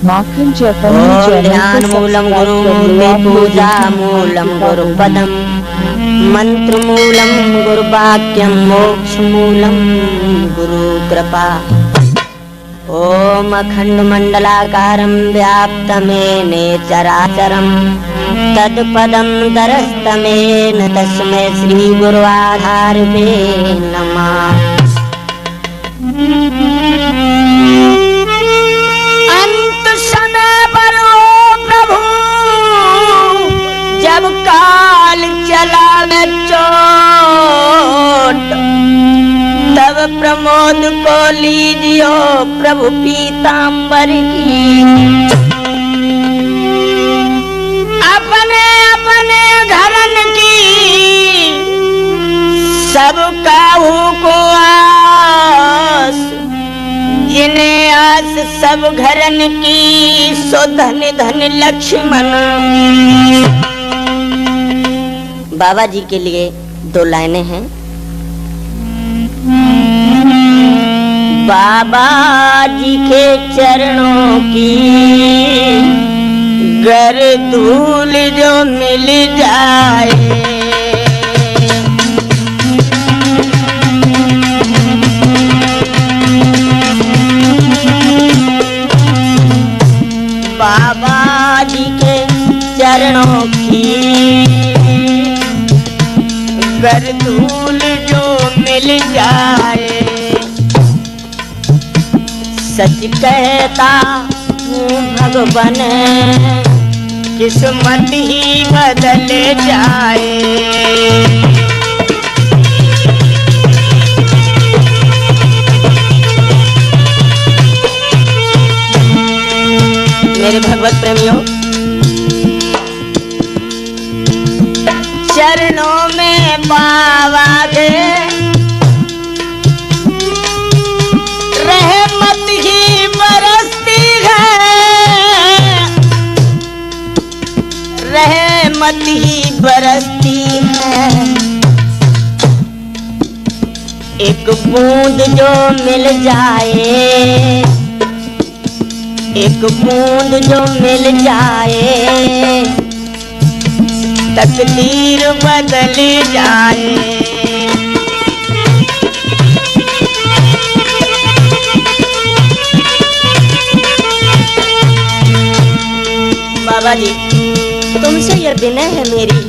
ध्यान मूलम गुरु मूर्ति पूजा मूलम गुरु पदम मंत्र मूलम गुरु वाक्यम मोक्ष मूलम गुरु कृपा। ओम अखंड मंडलाकारं व्याप्तमेन चराचरं तत्पदं दरस्तमेन तस्मै श्री गुरुआधारवे नमः। अंत समय पर ओ प्रभु जब काल चला न चोट, तब प्रमोद को लीजियो प्रभु पीतांबर की। अपने अपने घरन की सबका को आस, जिन्हें आस सब घरन की सो धन धन लक्ष्मण। बाबा जी के लिए दो लाइनें हैं। बाबा जी के चरणों की गर धूल जो मिल जाए, बाबा जी के चरणों की गर धूल जो मिल जाए, सच कहता हूँ भगवान किस्मत ही बदल जाए। मेरे भगवत प्रेमियों, चरणों में बाबा के रहमत ही बरसती है, रहमत ही बरसती है। एक बूंद जो मिल जाए, एक बूंद जो मिल जाए, तकदीर बदल जाए। बाबा जी तुमसे ये विनय है मेरी,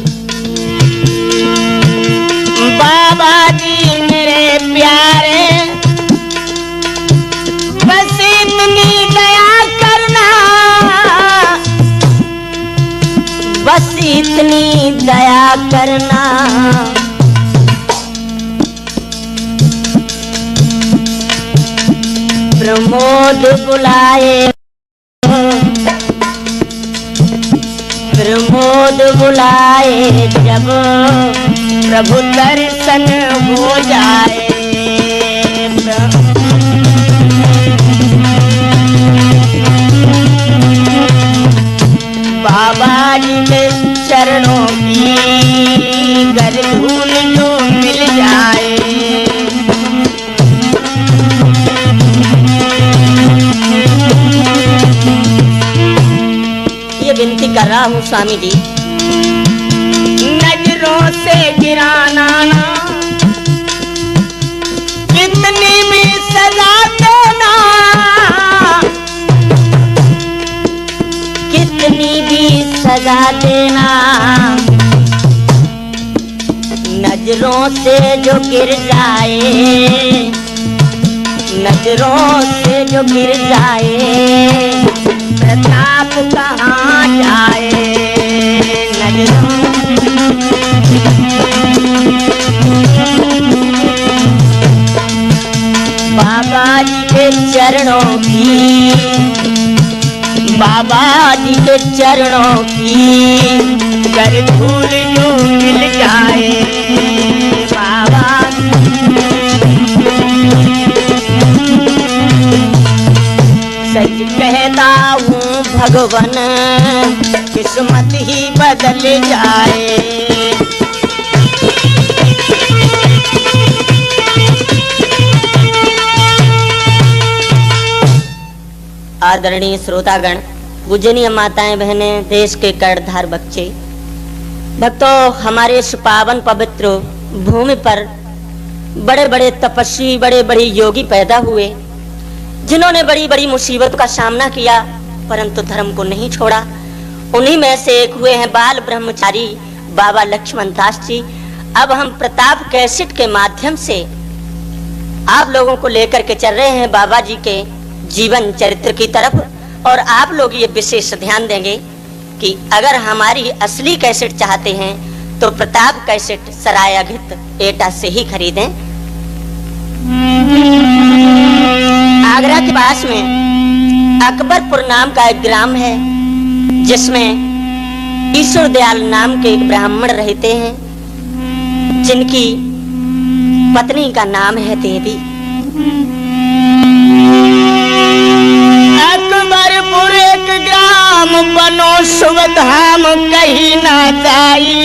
बाबा जी मेरे प्यारे, बस इतनी दया करना, बस इतनी दया करना। प्रमोद बुलाए, प्रमोद बुलाए, जब प्रभु दर्शन हो जाए। बाबा जी के चरणों की गर धूल जो मिल जाए, ये विनती कर रहा हूँ स्वामी जी, नजरों से गिराना ना, कितनी भी सजा देना, कितनी भी सजा देना। नजरों से जो गिर जाए, नजरों से जो गिर जाए, प्रताप कहाँ जाए। नजरों बाबा जी के चरणों की, बाबा जी के चरणों की गर धूल जो मिल जाए। बाबा सच कहता हूँ भगवान किस्मत ही बदल जाए। आदरणीय श्रोतागण, पूजनीय माताएं बहनें, देश के कर्णधार बच्चे, भक्तों, हमारे इस पावन पवित्र भूमि पर बड़े बड़े तपस्वी, बड़े बड़े योगी पैदा हुए, जिन्होंने बड़ी बड़ी मुसीबत का सामना किया परंतु धर्म को नहीं छोड़ा। उन्हीं में से एक हुए हैं बाल ब्रह्मचारी बाबा लक्ष्मण दास जी। अब हम प्रताप कैसेट के माध्यम से आप लोगों को लेकर के चल रहे हैं बाबा जी के जीवन चरित्र की तरफ, और आप लोग ये विशेष ध्यान देंगे कि अगर हमारी असली कैसेट चाहते हैं तो प्रताप कैसेट सराया घित एटा से ही खरीदें। आगरा के पास में अकबरपुर नाम का एक ग्राम है, जिसमें ईश्वर दयाल नाम के एक ब्राह्मण रहते हैं, जिनकी पत्नी का नाम है देवी। अकबरपुर एक ग्राम बनो शुभ धाम कहीं ना जाई,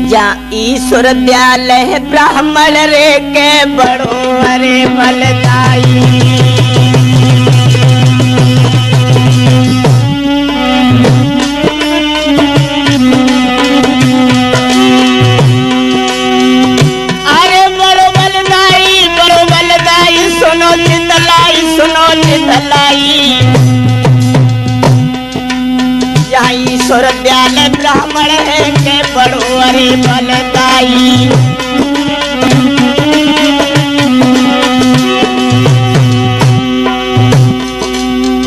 जहाँ ईश्वर दयाल है ब्राह्मण रे के बड़ो अरे बलदाई। ईश्वर दयाल ब्राह्मण है के बड़ो अरे बलदाई।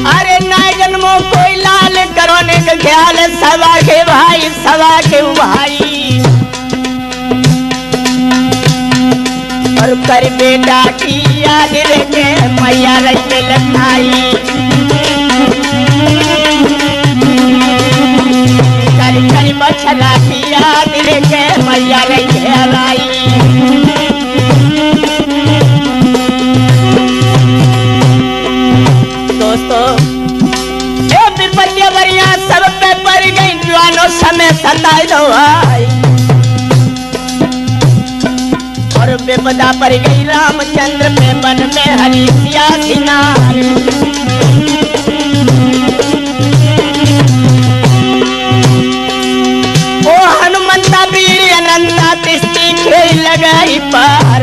अरे ना जन्मो कोई लाल करोने का ख्याल, सवा के भाई सवा के भाई, और कर बेटा की याद रखे मैया रखे लखाई। बछला की याद रखे मैया रखे लाई। दोस्तों, ये विपत्तियां बरिया सब पे पड़ गई, जवानों समय सताए दो भाई, और विपदा पड़ गई रामचंद्र पे मन में हरी सिया सिनार। हनुमंता बीड़ी अनंता तिस्ती खेल लगाई पार,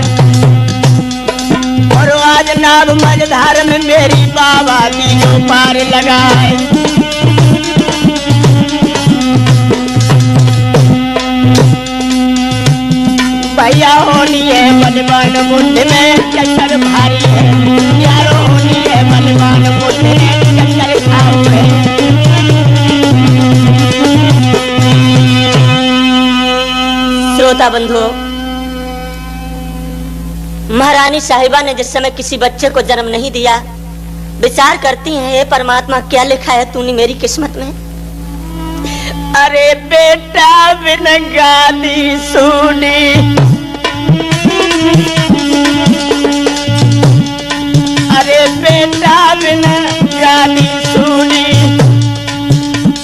और आज नाव मझधार में मेरी बाबा तीनों पार लगाए। भैया होनी है बलवान मुद्दे में चक्कर भारी है, यारो होनी है बलवान मुद्दे में चक्कर खाऊ है। श्रोता बंधुओं, महारानी साहिबा ने जिस समय किसी बच्चे को जन्म नहीं दिया, विचार करती हैं, हे परमात्मा क्या लिखा है तूने मेरी किस्मत में। अरे बेटा बिन गाली सुनी, अरे बेटा बिन गाली सुनी,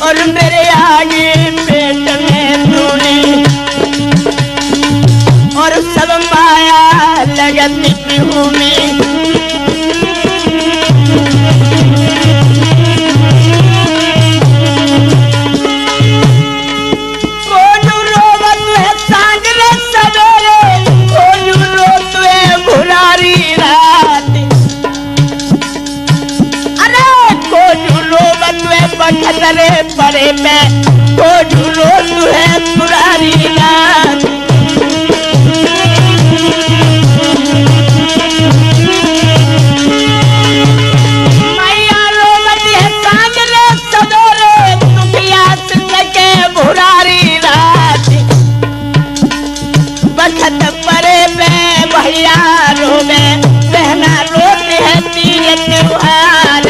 और मेरे आगे पेट में धूली, और सब माया लगती भूमि। कोजू रोवत है सांझले सवेरे, कोजू रोत है भुरारी रात। अरे कोजू रोवत है बखतरे परे में, कोजू रोत है भुरारी रात। भैया रोवे बहना रोती है तीज त्योहार।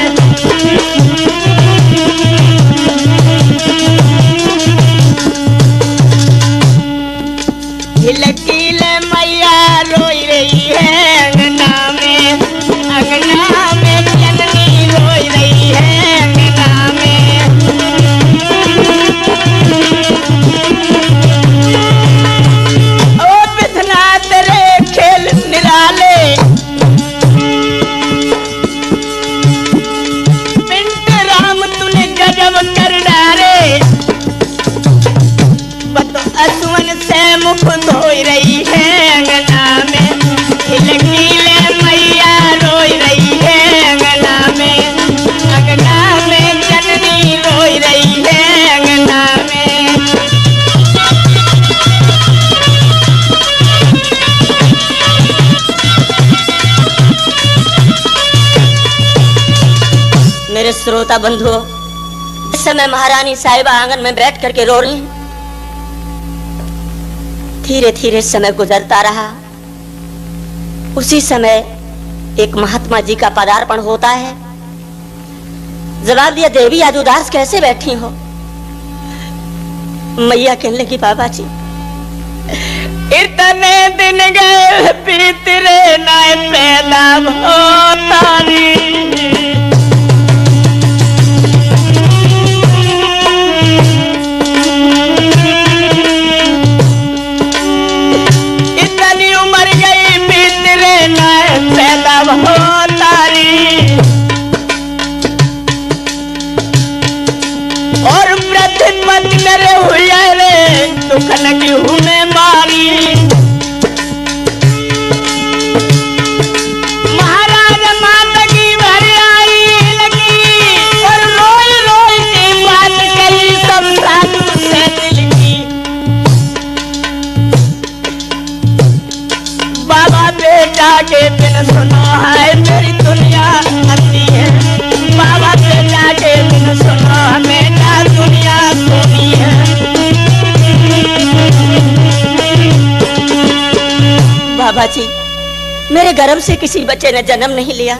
मुख धोई रही है अंगना में, खिलखिले मैया रोई रही है अंगना में जननी रोई रही है अंगना में। मेरे श्रोता बंधुओं, इस समय महारानी साहिबा आंगन में बैठ करके रो रही हैं। धीरे धीरे समय गुजरता रहा। उसी समय एक महात्मा जी का पदार्पण होता है। जवाब दिया, देवी आज उदास कैसे बैठी हो? मैया कहने लगी, बाबा जी इतने दिन गए बीत रे नाय पैदा होतारी, इतनी उम्र गई बीत रे नाय पैदा होतारी, और प्रतिपत मेरे हुए रे दुख लगी हूँ मैं मारी। महाराज माता की भर आई लगी, और रोई रोई से बात कही सब साधु से दिल की। बाबा बेटा के बिन सुनो है मेरी दुनिया हंसी है, बाबा बेटा के बिन सुनो हमें ना दुनिया सोनी है। बाबा जी, मेरे गर्भ से किसी बच्चे ने जन्म नहीं लिया,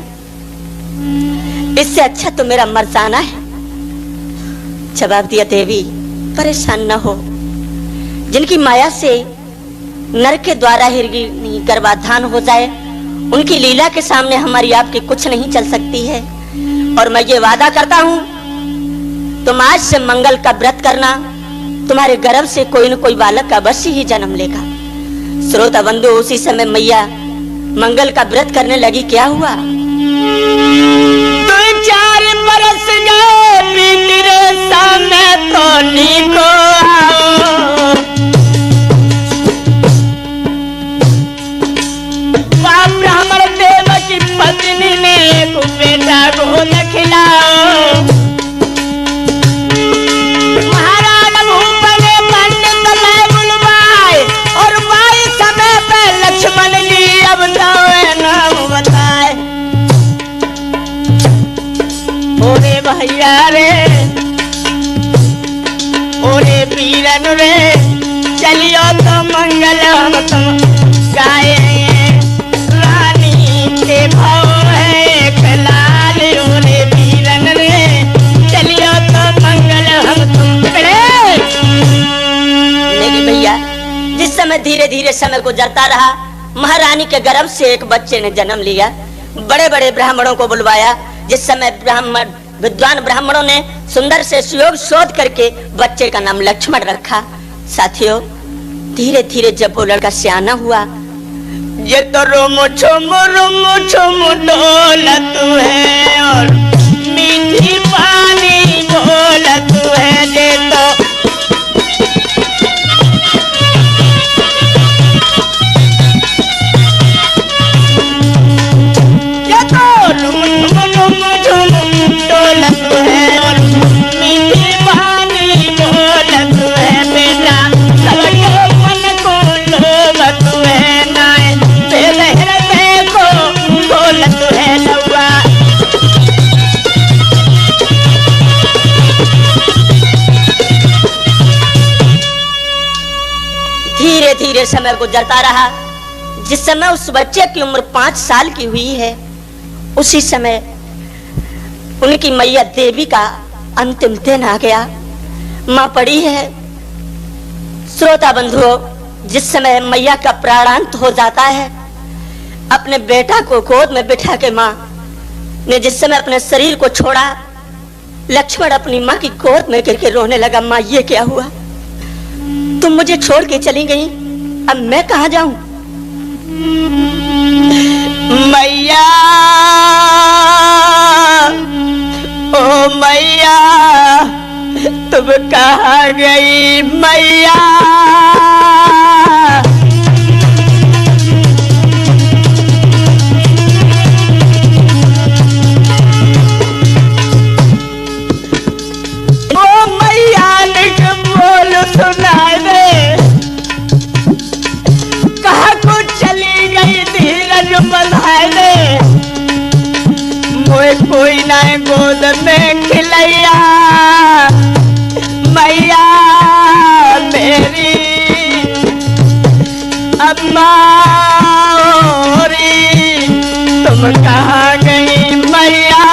इससे अच्छा तो मेरा मर जाना है। जवाब दिया, देवी परेशान न हो, जिनकी माया से नर के द्वारा ही गर्भाधान हो जाए, उनकी लीला के सामने हमारी आपकी कुछ नहीं चल सकती है। और मैं ये वादा करता हूं, तुम आज से मंगल का व्रत करना, तुम्हारे गर्भ से कोई न कोई बालक अवश्य ही जन्म लेगा। श्रोता बंधु, उसी समय मैया मंगल का व्रत करने लगी। क्या हुआ? 2-4 बरस गए बीत रे सामने तो नीको आओ, ब्राह्मण देव की पत्नी ने एक बेटा गोद खिलाओ। महाराज भूप ने पंडित में बुलवाए, और बाई समय पे लक्ष्मण जी अब तो नाम बताए। ओरे भैया रे, ओरे वीरन रे, चलियो तो मंगल हम तुम गाएंगे। के भाव है एक लाल, ओरे वीरन रे, चलियो तो मंगल हम तुम करे। मेरी भैया, जिस समय धीरे धीरे समय गुजरता रहा, महारानी के गर्भ से एक बच्चे ने जन्म लिया। बड़े बड़े ब्राह्मणों को बुलवाया। जिस समय विद्वान ब्राह्मणों ने सुंदर से सुयोग शोध करके बच्चे का नाम लक्ष्मण रखा। साथियों, धीरे धीरे जब वो लड़का सियाना हुआ, ये तो रोम छुम डोलत है, और मीठी पानी बोलत है। ये तो रुम झुम डोलत है, और मीठी पानी बोलत है। बेटा सबके मन को लोभत है, नाय हृदय को बोलत है लौआ। धीरे धीरे समय गुजरता रहा। जिस समय उस बच्चे की उम्र 5 साल की हुई है, उसी समय उनकी मैया देवी का अंतिम दिन आ गया। मां पड़ी है। श्रोता बंधुओं, जिस समय मैया का प्राणांत हो जाता है, अपने बेटा को गोद में बिठा के मां ने जिस समय अपने शरीर को छोड़ा, लक्ष्मण अपनी मां की गोद में गिर के रोने लगा। मां, ये क्या हुआ? तुम मुझे छोड़ के चली गई, अब मैं कहां जाऊं? मैया, ओ मैया, तुम कहाँ गई मैया? ओ मैया निक बोल सुनाए दे, कहा को चली गई धीरज बंधाए दे, मोए कोई ना गोद में खिलैया, मैया मेरी अम्मा होरी, तुम कहाँ गई मैया।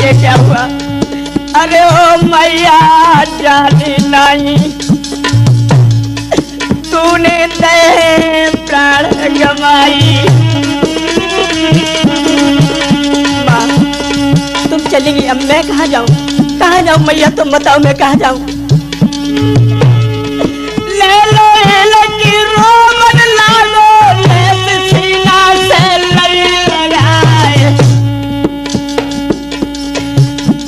ये क्या हुआ? अरे ओ मैया जानी नहीं, तूने दे प्राण गमाई। माँ तुम चली गई, अब मैं कहाँ जाऊँ? कहाँ जाऊँ मैया, तुम बताओ मैं कहाँ जाऊँ? ले लो लगी रोमन लालो, ले सीना से लई लगाए,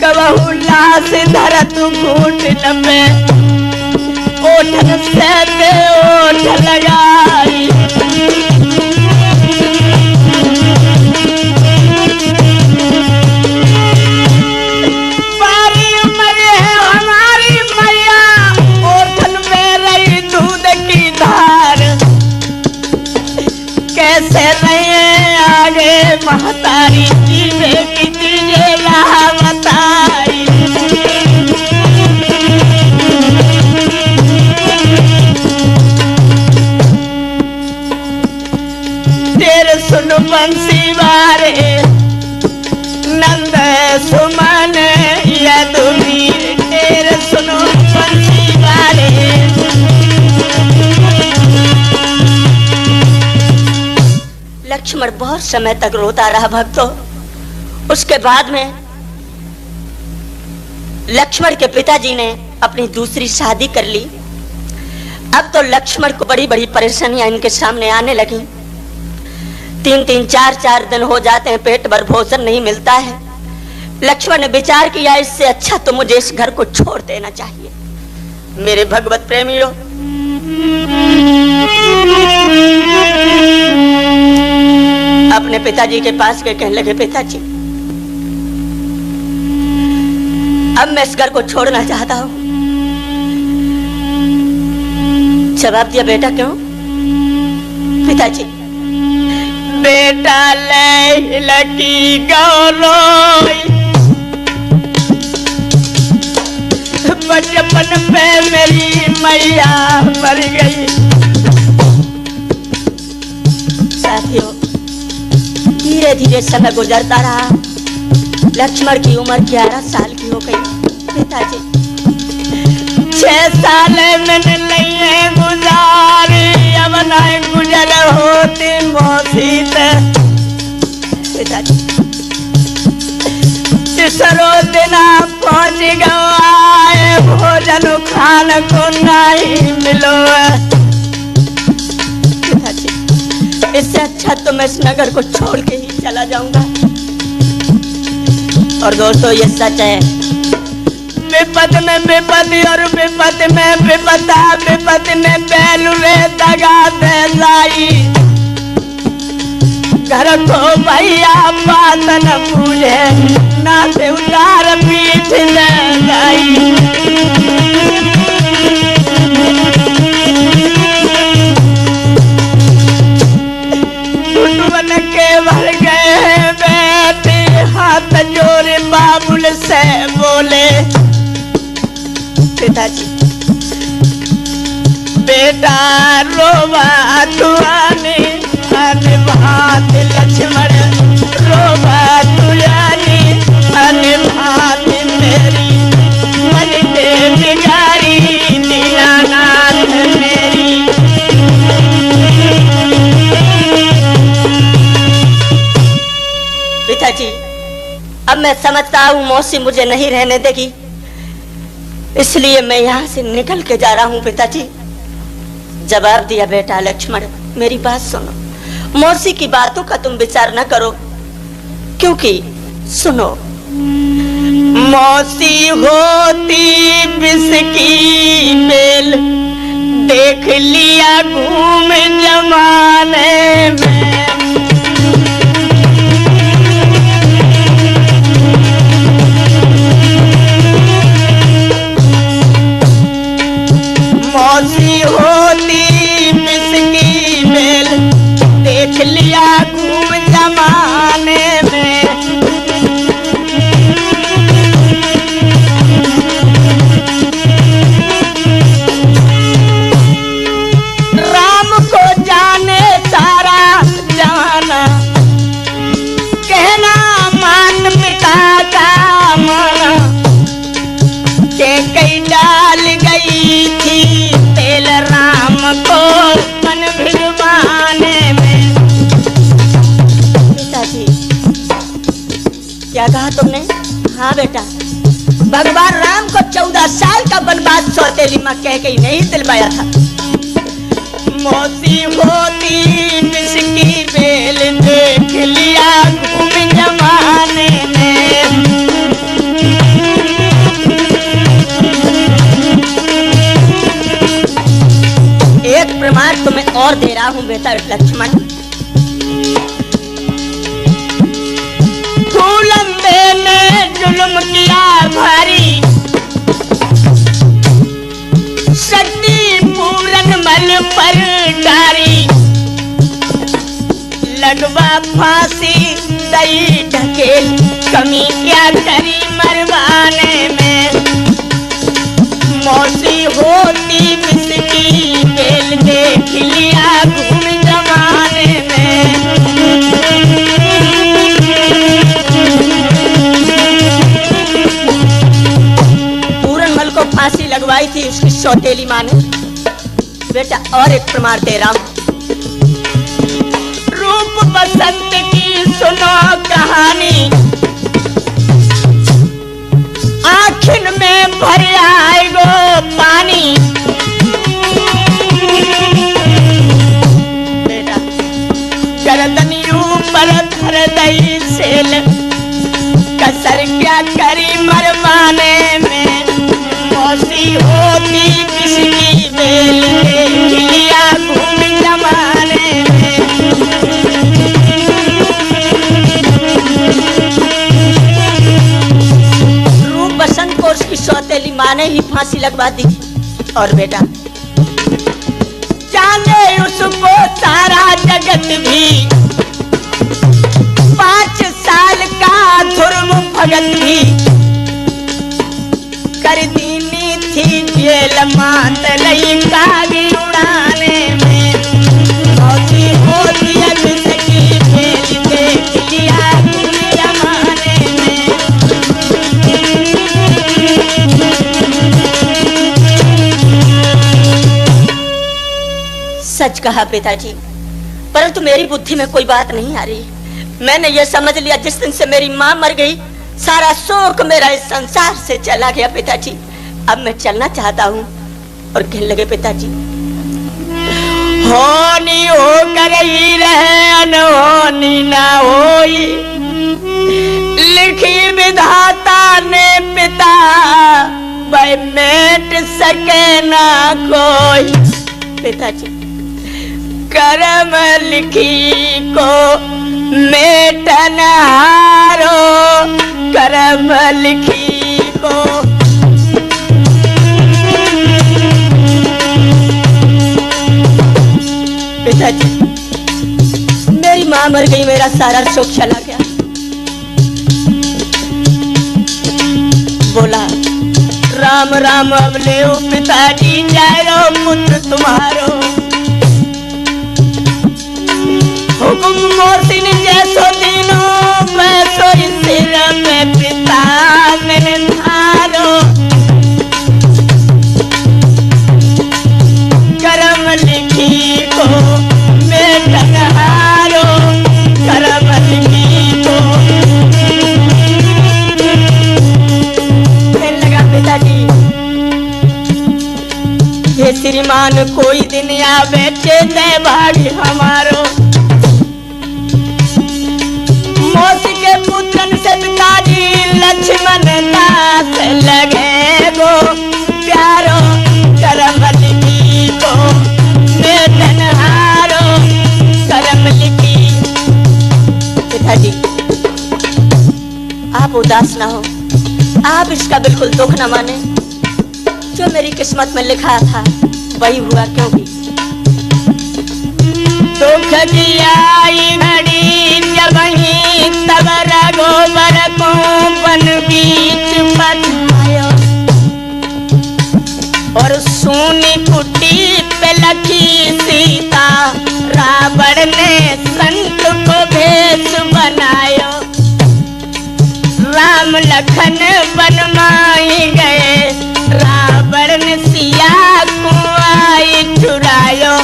कबहू लाश धर तू घूट में, ओठन से दे ओठ लगाई। बारी उम्र है हमारी मैया, ओठन में रही दूध की धार, कैसे रहे आगे महतारी, जीवे की दीजिए राह बताई। सुन बंसी वारे नंद सुमन यदुवीर, तेरे सुनो बंसी वारे। लक्ष्मण बहुत समय तक रोता रहा भक्तों। उसके बाद में लक्ष्मण के पिताजी ने अपनी दूसरी शादी कर ली। अब तो लक्ष्मण को बड़ी बड़ी परेशानियां इनके सामने आने लगी। 3-3 4-4 दिन हो जाते हैं, पेट भर भोजन नहीं मिलता है। लक्ष्मण ने विचार किया इससे अच्छा तो मुझे इस घर को छोड़ देना चाहिए। मेरे भगवत प्रेमियों, अपने पिताजी के पास गए, कहने लगे पिताजी अब मैं इस घर को छोड़ना चाहता हूं। जवाब दिया बेटा क्यों? पिताजी बेटा ले लकी गौरोई, बचपन में मेरी मैया मर गई। साथियों धीरे धीरे समय गुजरता रहा। लक्ष्मण की उम्र 11 साल की हो गई। पिताजी 6 साल मैंने नहीं गुजारी, अब नहीं गुजर होती मोसीत। पिताजी तीसरो दिन पहुंच गए, भोजन खान को नहीं मिलो। पिताजी इससे अच्छा तो मैं इस नगर को छोड़ के ही चला जाऊंगा। और दोस्तों ये सच है, विपद में विपद और विपद में विपदा, विपद में बैलुरे दगा दे लाई। घर को भैया बात न पूछे, ना से उतार पीठ लगाई। घुटवन के भर गए बेटे, हाथ जोड़े बाबुल से बोले पिताजी बेटा रोवा तुआने भात लक्ष्मण, रोवा तुआने भात मेरी मन दे बिगाड़ी दीनानाथ मेरी। पिताजी अब मैं समझता हूँ मौसी मुझे नहीं रहने देगी, इसलिए मैं यहाँ से निकल के जा रहा हूँ। पिताजी जवाब दिया बेटा लक्ष्मण मेरी बात सुनो, मौसी की बातों का तुम विचार न करो, क्योंकि सुनो मौसी होती विष की बेल, देख लिया घूम जमाने में। मौसी होती विष की बेल, देख लिया घूम जमाने में। राम को जाने सारा जाना, कहना मान पिता का माना, के कई डाल गई थी तेल राम को मन भिड़वाने में। पिताजी क्या कहा तुमने? हाँ बेटा, भगवान राम को 14 साल का वनवास सौतेली माँ कह के नहीं दिलवाया था। मौसी होती विष की बेल, देख लिया घूम जमाने में। एक प्रमाण तुम्हें और दे रहा हूँ बेटा लक्ष्मण। फूलंदे ने जुल्म किया भारी, शक्ति पूरन मल पर डारी, लगवा फांसी दई ढकेल, कमी क्या करी मरवाने में। मौसी होती विष की बेल, देख लिया घूम जमाने में। पूरनमल को फांसी लगवाई थी उसकी सौतेली माँ ने। बेटा और एक प्रमाण दे रहा हूँ। रूप बसंत की सुनो कहानी, आखिर में भर आएगो पानी। बेटा गर्दन ऊपर धर दई सेल, कसर क्या करी मरवाने में। मौसी होती विष की बेल, देख लिया घूम जमाने में। रूप बसंत को उसकी सौतेली माँ ने ही फांसी लगवा दी। और बेटा जाने उसको सारा जगत भी, 5 साल का धुर्म भगत भी, कर दीनी थी जेल मान रही कागी उड़ाने में। मौसी होती विष की बेल, देख लिया घूम जमाने में। सच कहा पिताजी, परंतु मेरी बुद्धि में कोई बात नहीं आ रही। मैंने ये समझ लिया जिस दिन से मेरी माँ मर गई, सारा शोक मेरा इस संसार से चला गया पिताजी। अब मैं चलना चाहता हूँ। और कहने लगे पिताजी, होनी होकर ही रहे, अनहोनी ना होई, लिखी विधाता ने पिता, वह मेट सके ना कोई। पिताजी करम लिखी को मेटन हारो, करम लिखी को। पिताजी मेरी माँ मर गई, मेरा सारा शोक चला गया। बोला राम राम अब ले पिताजी, जारो पुत्र तुम्हारो। हुकुम मोसी ने जैसो दिनो, वैसो सिर में पिता मैंने धारो। करम लिखी को मेटन हारो, करम लिखी को। कहने लगा पिताजी, हे श्रीमान कोई दिन आवे, चेते भाग्य हमारो। मौसी के पुत्रन से पिताजी लक्ष्य लक्ष्मण दास लगे गो प्यारो करम लिखी गो मैं धनहारो करम लिखी। पिताजी आप उदास ना हो, आप इसका बिल्कुल दुख न माने। जो मेरी किस्मत में लिखा था वही हुआ, क्योंकि दुख की आई घड़ी जब ही तब रघुबर को वन बीच पठायो और सोनी कुटी पे लखी सीता रावण ने संत को भेष बनायो। राम लखन वन माही गए रावण ने सिया को आई चुरायो।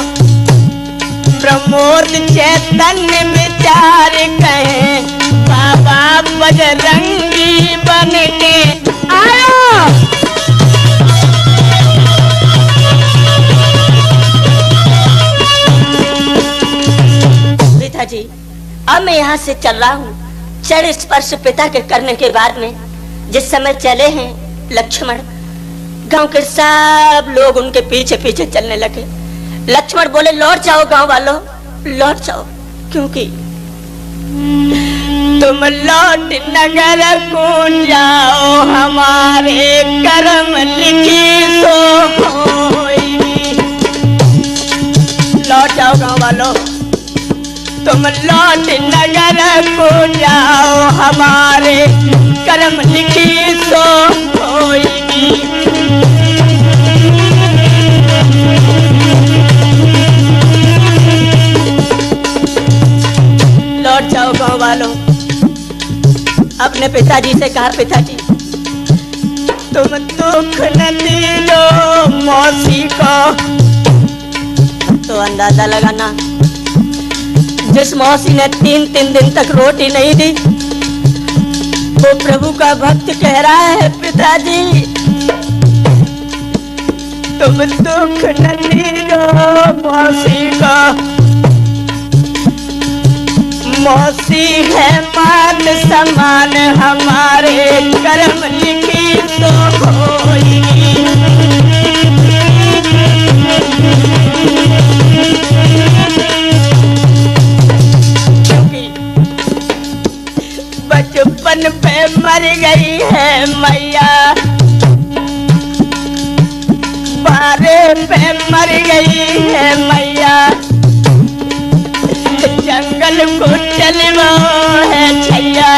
प्रमोद चैतन्य विचार कहे बाबा बजरंगी बन के आयो। पिताजी अब मैं यहाँ से चल रहा हूँ। चरण स्पर्श पिता के करने के बाद में जिस समय चले हैं लक्ष्मण, गांव के सब लोग उनके पीछे पीछे चलने लगे। लक्ष्मण बोले लौट जाओ गांव वालों, लौट जाओ, क्योंकि तुम लौट नगर को जाओ हमारे कर्म लिखी सो होई। लौट जाओ गांव वालों, तुम लौट नगर को जाओ हमारे कर्म लिखी सो होई। लौट जाओ गांव वालों। अपने पिताजी से कहा पिताजी तुम दुख न दिलो मौसी को। तो अंदाजा लगाना, जिस मौसी ने 3-3 दिन तक रोटी नहीं दी वो प्रभु का भक्त कह रहा है पिताजी तुम दुख न दिलो मौसी को। मौसी है मान समान हमारे कर्म लिखी तो होई। बचपन पे मर गई है मैया, बारे पे मर गई है मैया। जंगल को चलवा है छैया,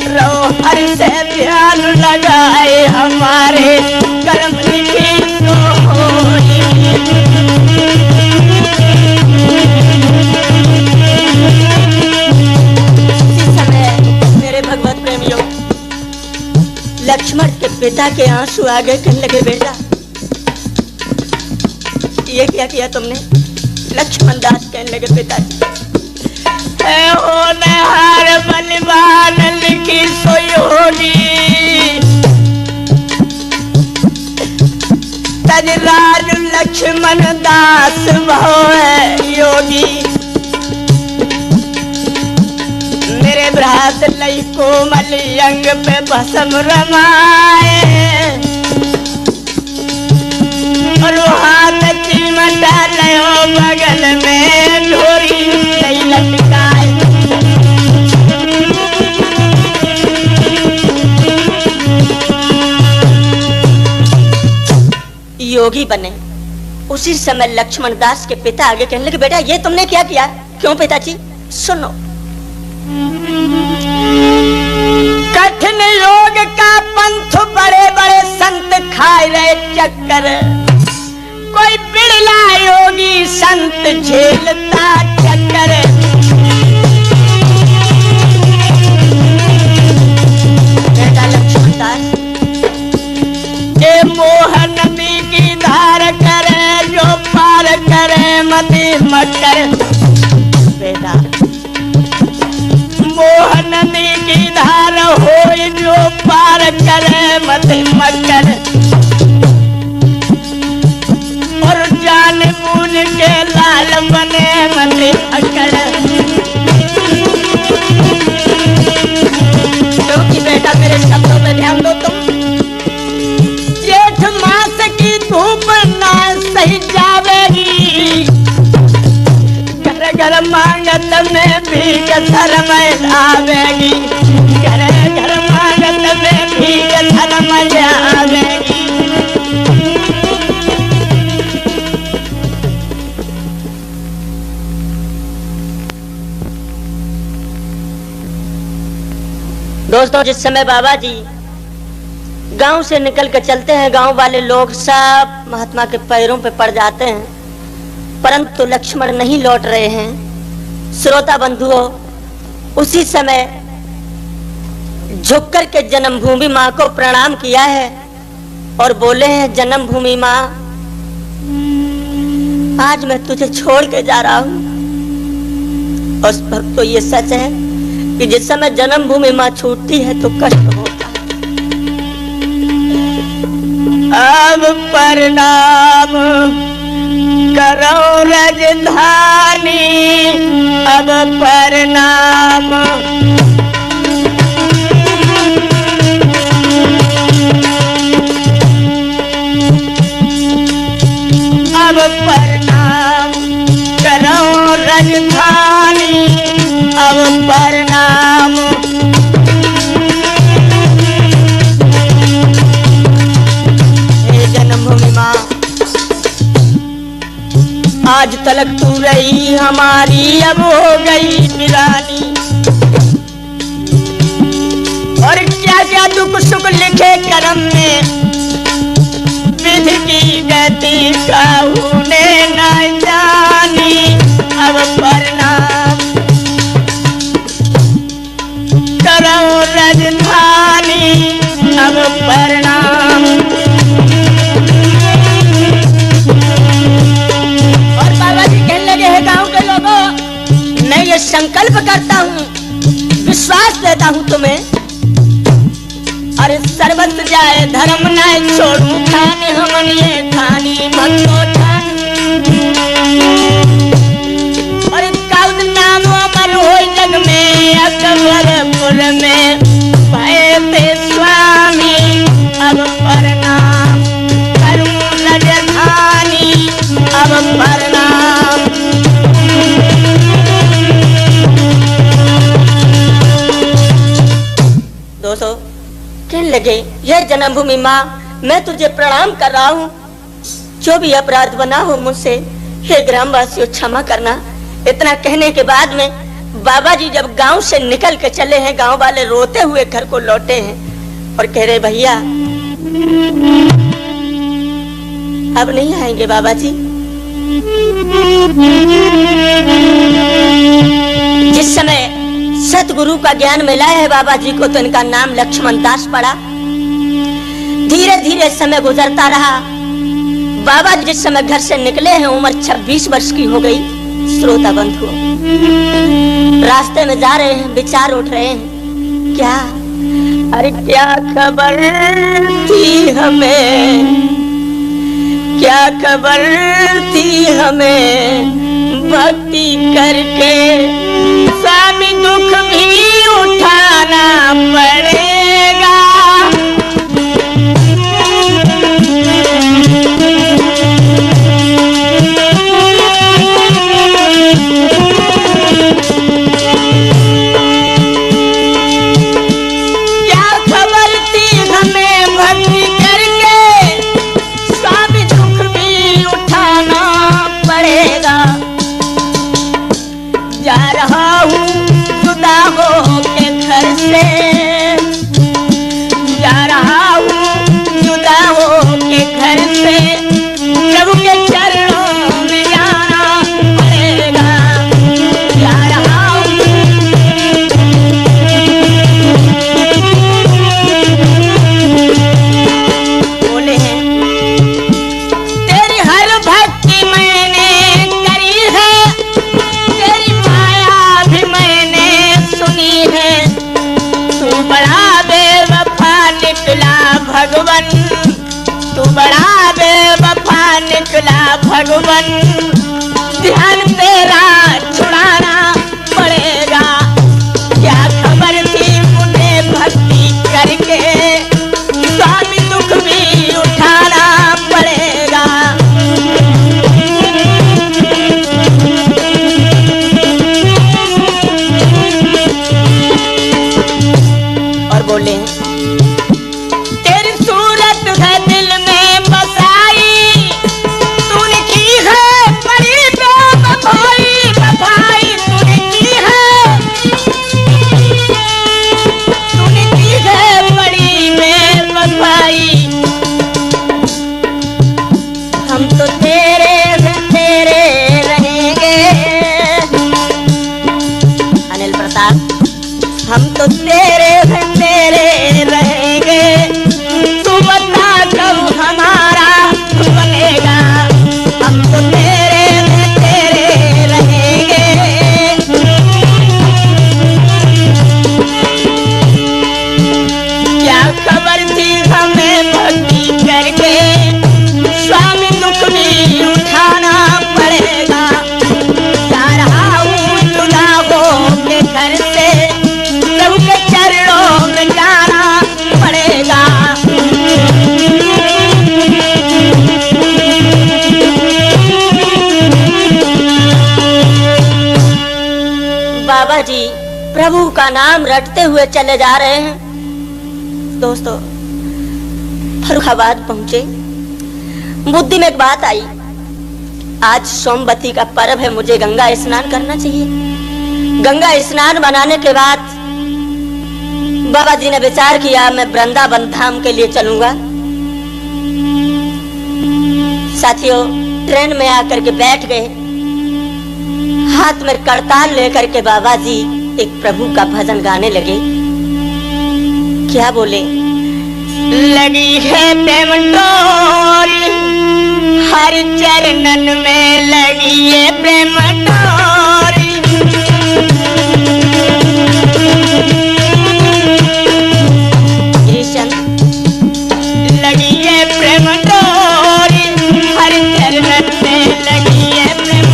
रो हर से ध्यान लगाए हमारे कर्म लिखी तो होई। लक्ष्मण के पिता के आंसू आगे कहने लगे बेटा ये क्या किया तुमने? लक्ष्मण दास कहने लगे पिताजी हार बलवान लिखी सोई होगी। तजराज लक्ष्मण दास भव है योगी। मेरे भ्रात लई कोमल अंग पे भस्म रमाए और हाथ चिमटा लयो बगल में ढोरी लई लटकाए। योगी बने। उसी समय लक्ष्मण दास के पिता आगे कहने लगे बेटा ये तुमने क्या किया? क्यों पिताजी? सुनो कठिन योग का पंथ बड़े बड़े संत खाए रहे चक्कर, कोई बिरला योगी संत झेलता चक्कर। बेटा लक्ष्मण दास ये मोहन नदी की धार करे जो पार करे मति मकर। बेटा मोहन नदी की धार होई जो पार करे मति मकर। और जान बूझ के लाल बने मति अकड़। क्योंकि बेटा मेरे सब घर मांगत में भीख धर्म आवेगी, घर घर मांगत में भीख धर्म आवेगी। दोस्तों, जिस समय बाबा जी गांव से निकल कर चलते हैं, गांव वाले लोग सब महात्मा के पैरों पे पड़ जाते हैं, परंतु लक्ष्मण नहीं लौट रहे हैं। श्रोता बंधुओं, उसी समय झुक कर के जन्मभूमि माँ को प्रणाम किया है और बोले हैं, जन्मभूमि माँ, आज मैं तुझे छोड़ के जा रहा हूँ। और भक्तों, ये सच है कि जिस समय जन्मभूमि माँ छूटती है तो कष्ट होता है। अब प्रणाम करो राजधानी, अब प्रणाम अब प्रणाम करो राजधानी, अब प्रणाम जन्मभूमि माँ, आज तलक तू रही हमारी, अब हो गई वीरानी। और क्या क्या दुख सुख लिखे करम में, विधि की गति काहूने न जानी। अब प्रणाम करो राजधानी, अब प्रणाम। और बाबा जी कहने लगे हैं, गांव के लोगों, मैं ये संकल्प करता हूँ, विश्वास देता हूँ तुम्हें, अरे सर्वत जाए धर्म न छोड़ू ठानी, हमन ये ठानी भक्तों ठानी। और काउद नाम अमर हो जग में, अकबरपुर में भय थे स्वामी। अब प्रणाम करूं राजधानी, अब प्रणाम। दोस्तों, कहने लगे, यह जन्मभूमि माँ, मैं तुझे प्रणाम कर रहा हूँ, जो भी अपराध बना हो मुझसे, हे ग्रामवासियों क्षमा करना। इतना कहने के बाद में बाबा जी जब गांव से निकल के चले हैं, गांव वाले रोते हुए घर को लौटे हैं और कह रहे, भैया अब नहीं आएंगे बाबा जी। जिस समय सतगुरु का ज्ञान मिला है बाबा जी को, तो इनका नाम लक्ष्मण दास पड़ा। धीरे धीरे समय गुजरता रहा। बाबा जी जिस समय घर से निकले हैं, उम्र 26 वर्ष की हो गई। श्रोता बंधुओं, रास्ते में जा रहे हैं, विचार उठ रहे हैं, क्या अरे क्या खबर थी हमें, क्या खबर थी हमें, भक्ति करके स्वामी दुख भी उठाना पड़ेगा। क्या खबर थी हमें, भक्ति करके स्वामी दुख भी उठाना पड़ेगा। जा रहा हूँ जुदा हो के घर से, जा रहा हूँ जुदा हो के घर से, प्रभु के चरणों में जाना पड़ेगा। जा रहा हूँ बोले हैं, तेरी हर भक्ति मैंने करी है, तेरी माया भी मैंने सुनी है। तू बड़ा बेवफा निकला भगवन, तू बड़ा बेवफा निकला भगवन। ध्यान तेरा छुड़ाना पड़ेगा। क्या खबर थी मुझे भक्ति करके, स्वामी दुख भी उठाना पड़ेगा। तेरे रहेंगे, तू बता कब हमारा बनेगा, हम तो तेरे रहेंगे। क्या खबर थी हमें भक्ति करके, स्वामी दुख भी उठाना पड़ेगा, जा रहा हूँ जुदा होके घर से, प्रभु के चरणों में जाना पड़ेगा। बाबा जी प्रभु का नाम रटते हुए चले जा रहे हैं। दोस्तों फर्रुखाबाद पहुंचे, बुद्धि में एक बात आई, आज सोमवती का पर्व है, मुझे गंगा स्नान करना चाहिए। गंगा स्नान बनाने के बाद बाबा जी ने विचार किया मैं वृंदावन धाम के लिए चलूंगा। साथियों ट्रेन में आकर के बैठ गए, हाथ में करताल लेकर के बाबा जी एक प्रभु का भजन गाने लगे। क्या बोले? लगी है प्रेम डोरी हर चरणन में, लगी है प्रेम डोरी, लगी है प्रेम डोरी हर चरणन में, लगी है प्रेम,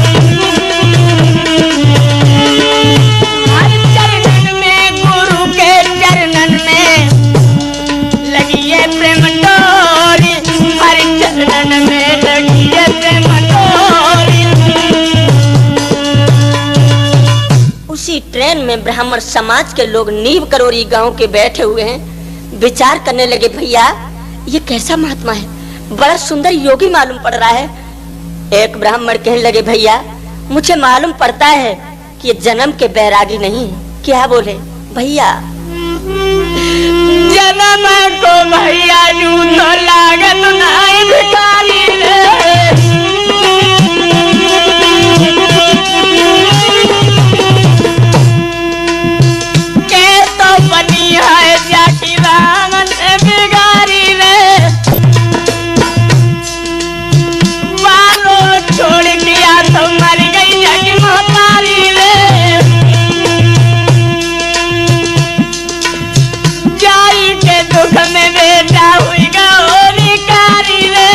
हर चरणन में गुरु के चरणन में, लगी है प्रेम डोरी हर चरणन में, लगी है प्रेम डोरी। उसी ट्रेन में ब्राह्मण समाज के लोग नीव करोरी गांव के बैठे हुए हैं, विचार करने लगे भैया ये कैसा महात्मा है, बड़ा सुंदर योगी मालूम पड़ रहा है। एक ब्राह्मण कहने लगे भैया मुझे मालूम पड़ता है कि ये जन्म के बैरागी नहीं है। क्या बोले? भैया जन्म को भैया यूं तो लागत नहीं भिखारी रे, के तो बनी है जाकी रामन बिगारी रे, बालों छोड़ दिया तो मर गई जाकी महतारी रे, जाई के दुख में बेटा हुई गौरी कारी रे।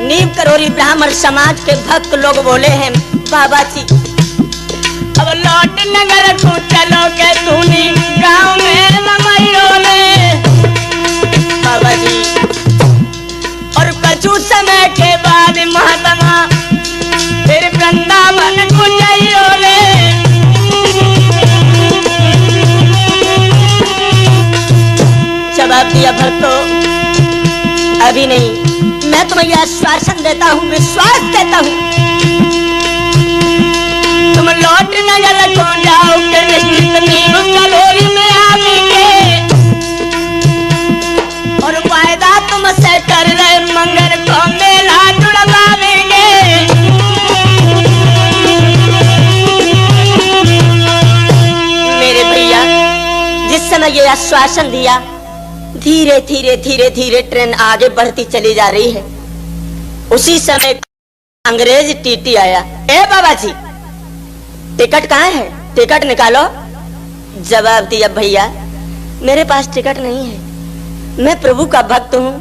नीव करोरी ब्राह्मण समाज के भक्त लोग बोले हैं बाबा जी अब लौट नगर को चलो के तूने गांव में रमाइयो ले बाबा जी। और कछु समय के बाद महात्मा फिर वृंदावन को जाइयो ले। जवाब दिया भक्तों अभी नहीं, मैं तुम्हें यह आश्वासन देता हूँ, विश्वास देता हूँ, तुम लौट नगर को जाओ के निश्चित नीव कलोरी में आवेंगे, और वायदा तुमसे कर रहे मंगल को मेला जुड़वावेंगे। मेरे भैया जिस समय ये आश्वासन दिया, धीरे धीरे धीरे धीरे ट्रेन आगे बढ़ती चली जा रही है। उसी समय अंग्रेज टीटी आया। ए बाबा जी टिकट कहाँ है, टिकट निकालो। जवाब दिया भैया मेरे पास टिकट नहीं है, मैं प्रभु का भक्त हूँ।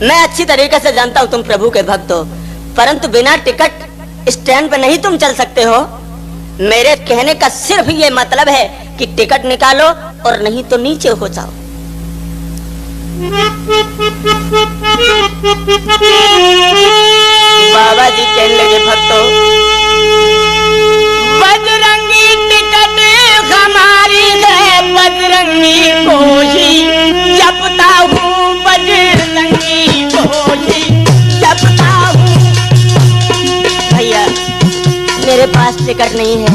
मैं अच्छी तरीके से जानता हूँ तुम प्रभु के भक्त हो, परंतु बिना टिकट स्टैंड पे नहीं तुम चल सकते हो। मेरे कहने का सिर्फ ये मतलब है कि टिकट निकालो और नहीं तो नीचे हो जाओ। बाबा जी कहने लगे भक्तों बजरंगी टिकट हमारी है, बजरंगी को ही जपता हूँ, बजरंगी को ही जपता हूँ। भैया मेरे पास टिकट नहीं है,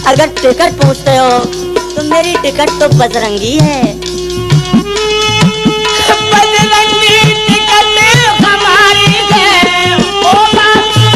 अगर टिकट पूछते हो तो मेरी टिकट तो बजरंगी है। बजरंगी टिकट हमारी है ओ बाबू,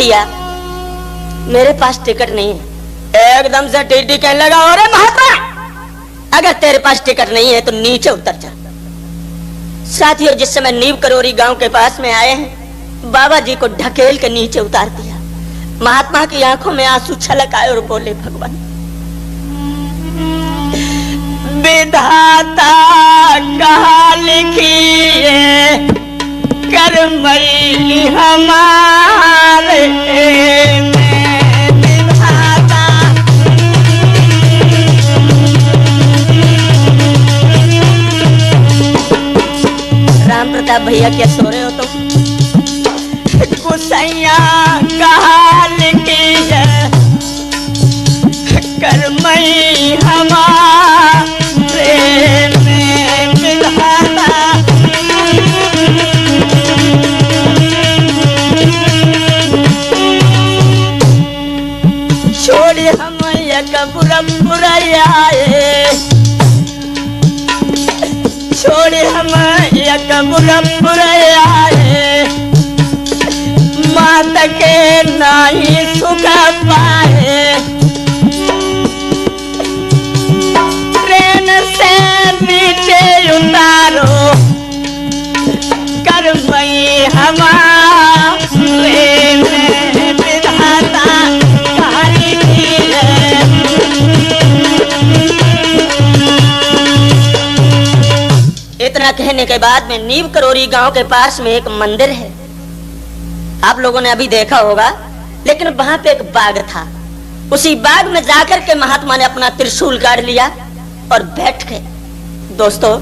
भैया मेरे पास टिकट नहीं है। एकदम से टीटी कहने लगा, अरे महात्मा अगर तेरे पास टिकट नहीं है तो नीचे उतर जा। साथियों, जिस समय नीव करोरी गांव के पास में आए हैं, बाबा जी को ढकेल के नीचे उतार दिया। महात्मा की आंखों में आंसू छलक आए और बोले, भगवान विधाता कहा लिखिए करमैली हमारे में विधाता। राम प्रताप भैया क्या सो रहे हो तुम? गुसैया कहा लिखिए करमई हमारे में विधाता। छोड़ हम यकबुरपुर आए, छोड़ हम यकबुरपुर आए, मात के नहीं सुख पाए। ट्रेन से नीचे उतारो करमई हमारे में विधाता कहानी की है। इतना कहने के बाद में नीव करोरी गांव के पास में एक मंदिर है, आप लोगों ने अभी देखा होगा। लेकिन वहां पे एक बाग था, उसी बाग में जाकर के महात्मा ने अपना त्रिशूल काढ़ लिया और बैठ गए। दोस्तों,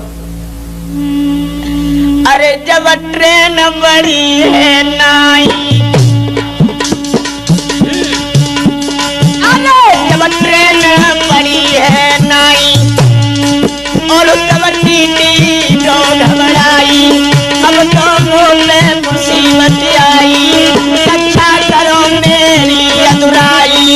अरे जब ट्रेन बड़ी है नाई, अरे जब ट्रेन बड़ी है नाई और तब टीटी जो घबराई, अब तो मुंह में मुसीबत आई, रक्षा करो मेरी अधुराई।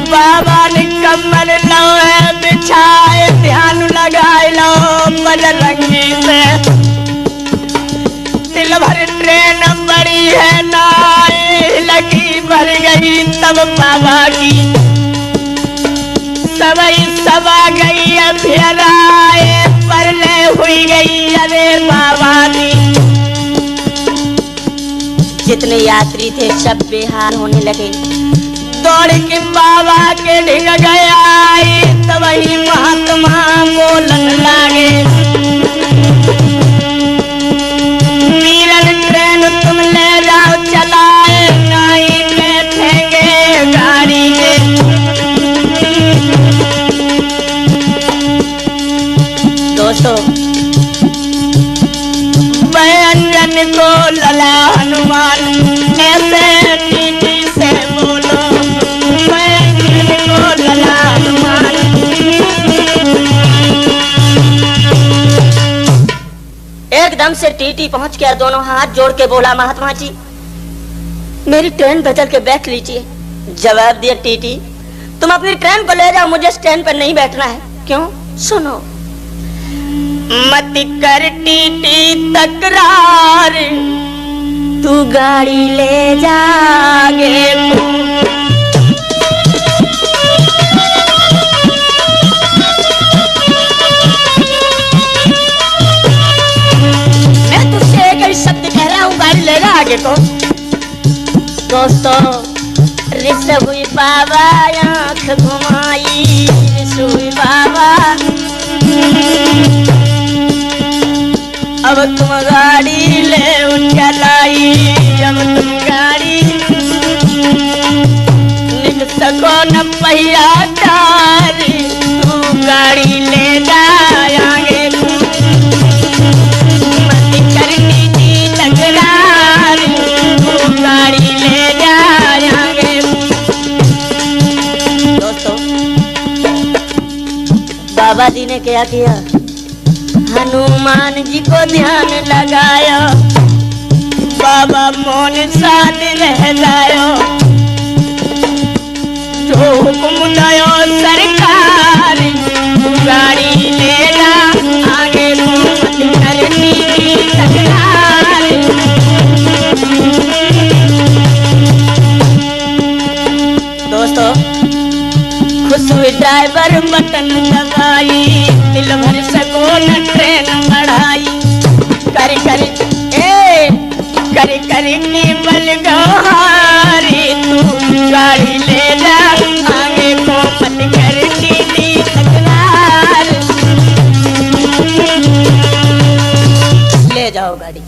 बाबा ने कमर लो है बिछाए, ध्यान लगाए लो बजरंगी से। दिल भर ट्रेन बड़ी है नाई, लगी भर गई तब बाबा की, सबई सवा गई अभिराए, परले हुई गई अरे बाबा की। जितने यात्री थे सब बेहाल होने लगे। दौड़ के बाबा के ढिग गया, तब वही महात्मा बोलन लागे, वीरन ट्रेन तुम ले जाओ चलाए, नहीं बैठेंगे गाड़ी के। दोस्तों, व्यंजन को लला हनुमान ऐसे टीटी से बोलो, व्यंजन को लला हनुमान। एकदम से टीटी पहुंच गया, दोनों हाथ जोड़ के बोला, महात्मा जी मेरी ट्रेन बदल के बैठ लीजिए। जवाब दिया टीटी, तुम अपनी ट्रेन को ले जाओ, मुझे स्टैंड पर नहीं बैठना है। क्यों? सुनो, मत कर टीटी तकरार, तू गाड़ी ले जागे। मैं तुझसे एक ही शब्द कह रहा हूँ, गाड़ी ले जा आगे को। दोस्तों, रिस हुई बाबा आंख घुमाई, रिस हुई बाबा, अब तुम गाड़ी ले चलाई, जब तुम गाड़ी निक सको न पहिया डाली, तू गाड़ी ले जाएंगे। मत करनी की तकरार, तू गाड़ी ले जाएंगे। दोस्तों, बाबा जी ने क्या किया? हनुमान जी को ध्यान लगायो, बाबा मोन साथ रह जायो, जो हुक्म दयो सरकार गाड़ी ले जा आगे मत करनी थी तकरार। दोस्तों, खुश हुई ड्राइवर बटन दबाई, दिल भर सको न ट्रेन बढ़ाई। कर कर के बल गवारी तू गाड़ी ले जा आगे को मत करनी थी तकरार। ले जाओ गाड़ी।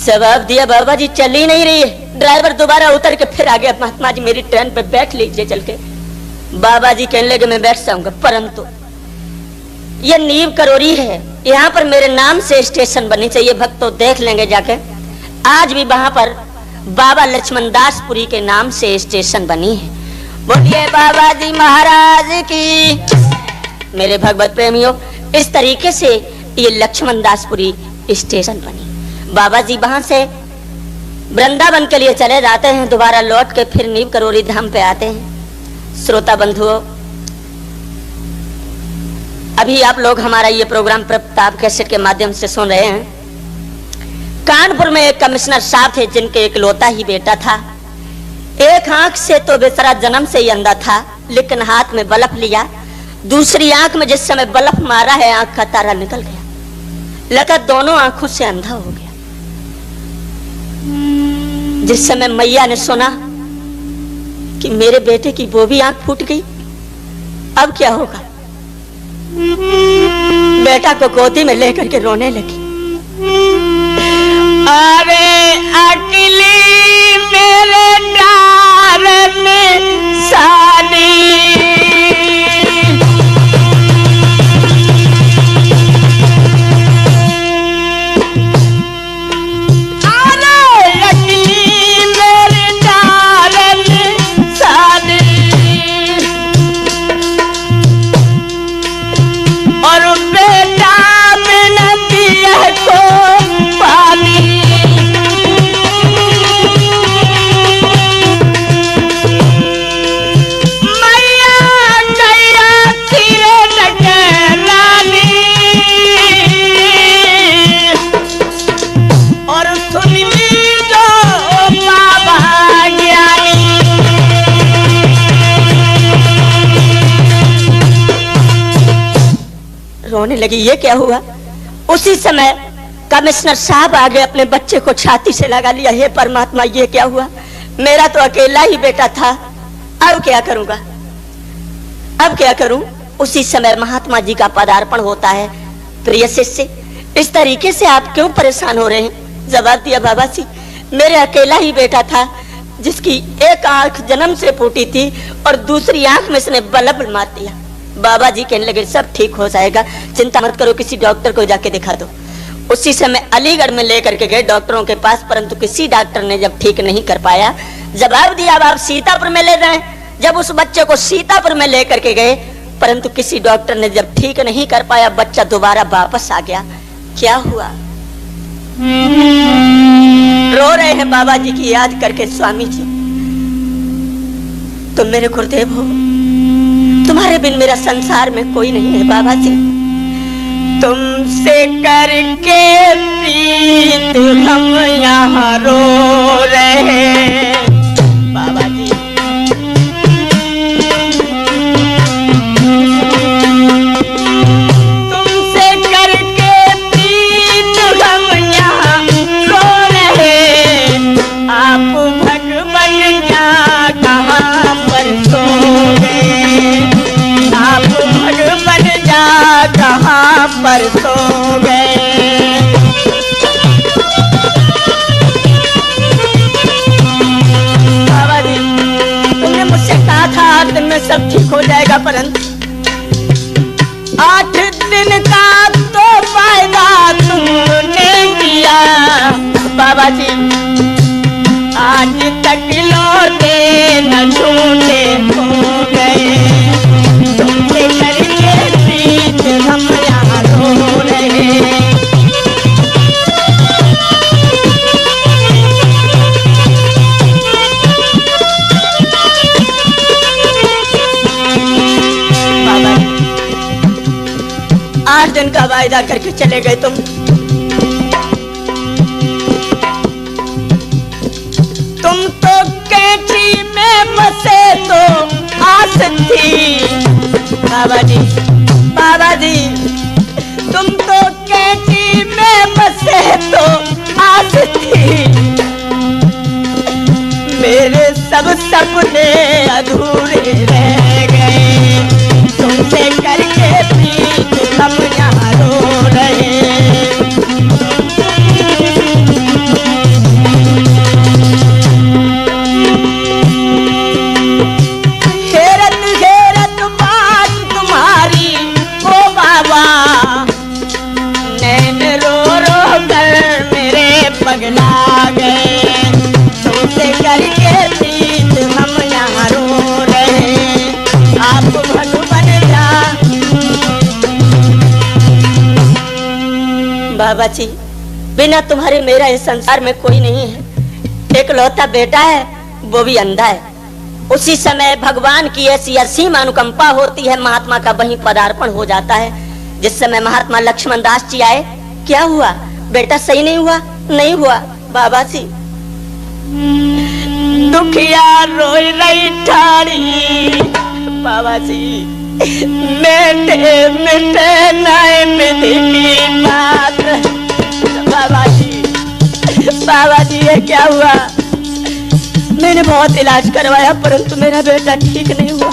जवाब दिया, बाबा जी चल ही नहीं रही है। ड्राइवर दोबारा उतर के फिर आ गया, महात्मा जी मेरी ट्रेन पे बैठ लीजिए चल के। बाबा जी कहने लगे मैं बैठ जाऊंगा, परंतु ये नींव करोरी है, यहाँ पर मेरे नाम से स्टेशन बननी चाहिए। भक्तों देख लेंगे जाके, आज भी वहां पर बाबा लक्ष्मण दासपुरी के नाम से स्टेशन बनी है। बोलिए बाबा जी महाराज की। मेरे भगवत प्रेमियों, इस तरीके से ये लक्ष्मण दासपुरी स्टेशन बनी। बाबा जी वहां से वृंदावन के लिए चले जाते हैं, दोबारा लौट के फिर नींव करोरी धाम पे आते हैं। श्रोता बंधुओं, अभी आप लोग हमारा ये प्रोग्राम प्रताप कैसेट के माध्यम से सुन रहे हैं। कानपुर में एक कमिश्नर साहब थे जिनके इकलौता ही बेटा था। एक आंख से तो बेचारा जन्म से ही अंधा था, लेकिन हाथ में बल्ब लिया, दूसरी आंख में जिस समय बल्ब मारा है आंख का तारा निकल गया, लगा दोनों आंखों से अंधा हो गया। जिस समय मैया ने सुना कि मेरे बेटे की वो भी आंख फूट गई, अब क्या होगा, बेटा को गोदी में लेकर के रोने लगी। अरे अकेली मेरे डार में सानी, अरे अकेली मेरे डार में सानी, और बेटा बिना दिए को पानी। रोने लगी, ये क्या हुआ। उसी समय कमिश्नर साहब आ गए, अपने बच्चे को छाती से लगा लिया। हे परमात्मा, ये क्या हुआ, मेरा तो अकेला ही बेटा था, अब क्या करूंगा, अब क्या करूं। उसी समय महात्मा जी का पदार्पण होता है। प्रिय शिष्य, इस तरीके से आप क्यों परेशान हो रहे हैं। जवाब दिया, बाबा जी मेरे अकेला ही बेटा था जिसकी एक आंख जन्म से फूटी थी और दूसरी आंख में इसने बल्ब मार दिया। बाबा जी कहने लगे सब ठीक हो जाएगा, चिंता मत करो, किसी डॉक्टर को जाके दिखा दो। उसी समय अलीगढ़ में लेकर के गए डॉक्टरों के पास, परंतु किसी डॉक्टर ने जब ठीक नहीं कर पाया, जवाब दिया अब आप सीतापुर में ले जाएं। जब उस बच्चे को सीतापुर में लेकर के गए, परंतु किसी डॉक्टर ने जब ठीक नहीं कर पाया, बच्चा दोबारा वापस आ गया। क्या हुआ, रो रहे हैं बाबा जी की याद करके। स्वामी जी तुम मेरे गुरुदेव हो, तुम्हारे बिन मेरा संसार में कोई नहीं है। बाबा जी तुमसे करके प्रीत हम यहाँ रो रहे। बाबा जी तुमसे करके प्रीत हम यहाँ रो रहे। आप भगवान क्या कहाँ पर सो गए, आप भगवान जा कहाँ पर सो गए। बाबा जी तुमने मुझसे कहा था 8 दिन में सब ठीक हो जाएगा, परंतु 8 दिन का तो फायदा तुमने किया। बाबा जी आज तक लौटे न छूटे हो गए। तुमसे करके प्रीत हम यहाँ रो रहे। बाबा 8 दिन का वायदा करके चले गए तुम तो कैंची में बसे तो आस थी। बाबा जी तुम तो कैंची में बसे तो आस थी। मेरे सब सपने अधूरे रह गए, तुमसे करके प्रीत हम यहाँ रो रहे। हेरत बात तुम्हारी ओ बाबा, नैन रो रो कर मेरे पगला गए। तुमसे करके प्रीत हम यहाँ रो रहे, आप भगवान जा। बाबा जी बिना तुम्हारे मेरा इस संसार में कोई नहीं है। एक लौता बेटा है, वो भी अंधा है। उसी समय भगवान की ऐसी असीम अनुकंपा होती है, महात्मा का वहीं पदार्पण हो जाता है। जिस समय महात्मा लक्ष्मण दास जी आए, क्या हुआ बेटा, सही नहीं हुआ? नहीं हुआ बाबा जी। दुखिया रोई रही ठाड़ी बाबा जी, मेटे मिटे नए विधि की बात। बाबा जी ये क्या हुआ? मैंने बहुत इलाज करवाया परंतु मेरा बेटा ठीक नहीं हुआ।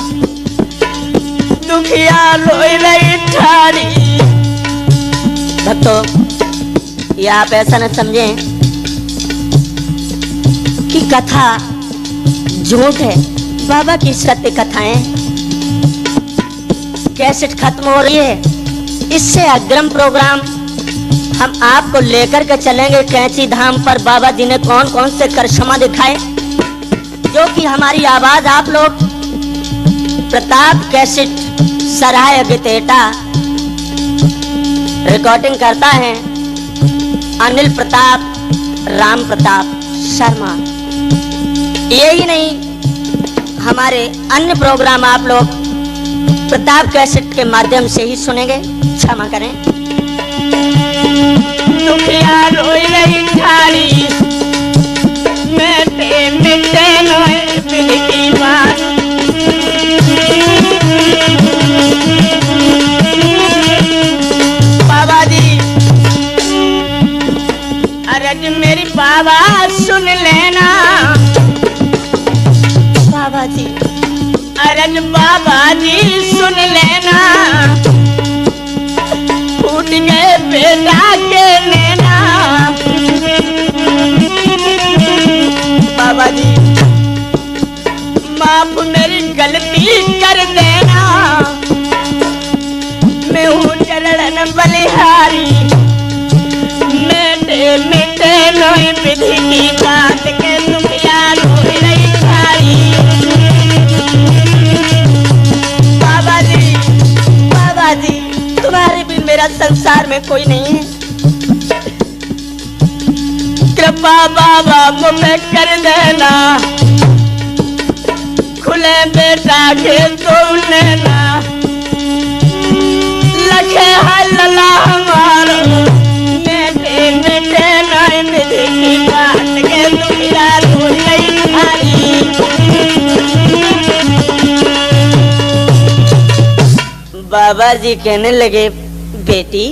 दुखिया रोई रही ठाड़ी। भक्तों, ये आप ऐसा न समझें कि कथा झूठ है। बाबा की सत्य कथाएं कैसेट खत्म हो रही है, इससे अग्रिम प्रोग्राम हम आपको लेकर के चलेंगे कैंची धाम पर। बाबा जी ने कौन कौन से करिश्मा दिखाए, जो कि हमारी आवाज आप लोग प्रताप कैसेट सराय गतेटा रिकॉर्डिंग करता है अनिल प्रताप राम प्रताप शर्मा। यही नहीं, हमारे अन्य प्रोग्राम आप लोग प्रताप कैसेट के माध्यम से ही सुनेंगे। क्षमा करें। दुखिया रोई रही ठाड़ी, मेटे मिटे नए विधि की बात। बाबा जी अरज मेरी बाबा सुन लेना। बाबा जी अरज बाबा जी सुन लेना। फूट गए बेटा के नैना। बाबा जी माफ मेरी गलती कर देना। मैं हूँ चरण बलिहारी, मेटे मिटे नई विधि की बात के तुम यार हो रही ठाड़ी। बाबा जी तुम्हारे बिन मेरा संसार में कोई नहीं है। कृपा बाबा मुझे कर देना, खुले बेटा के तो लेना। लखे हल्ला हमारो, मेटे मिटे नई विधि की बात के तुम यार हो रही ठाड़ी। बाबा जी कहने लगे, बेटी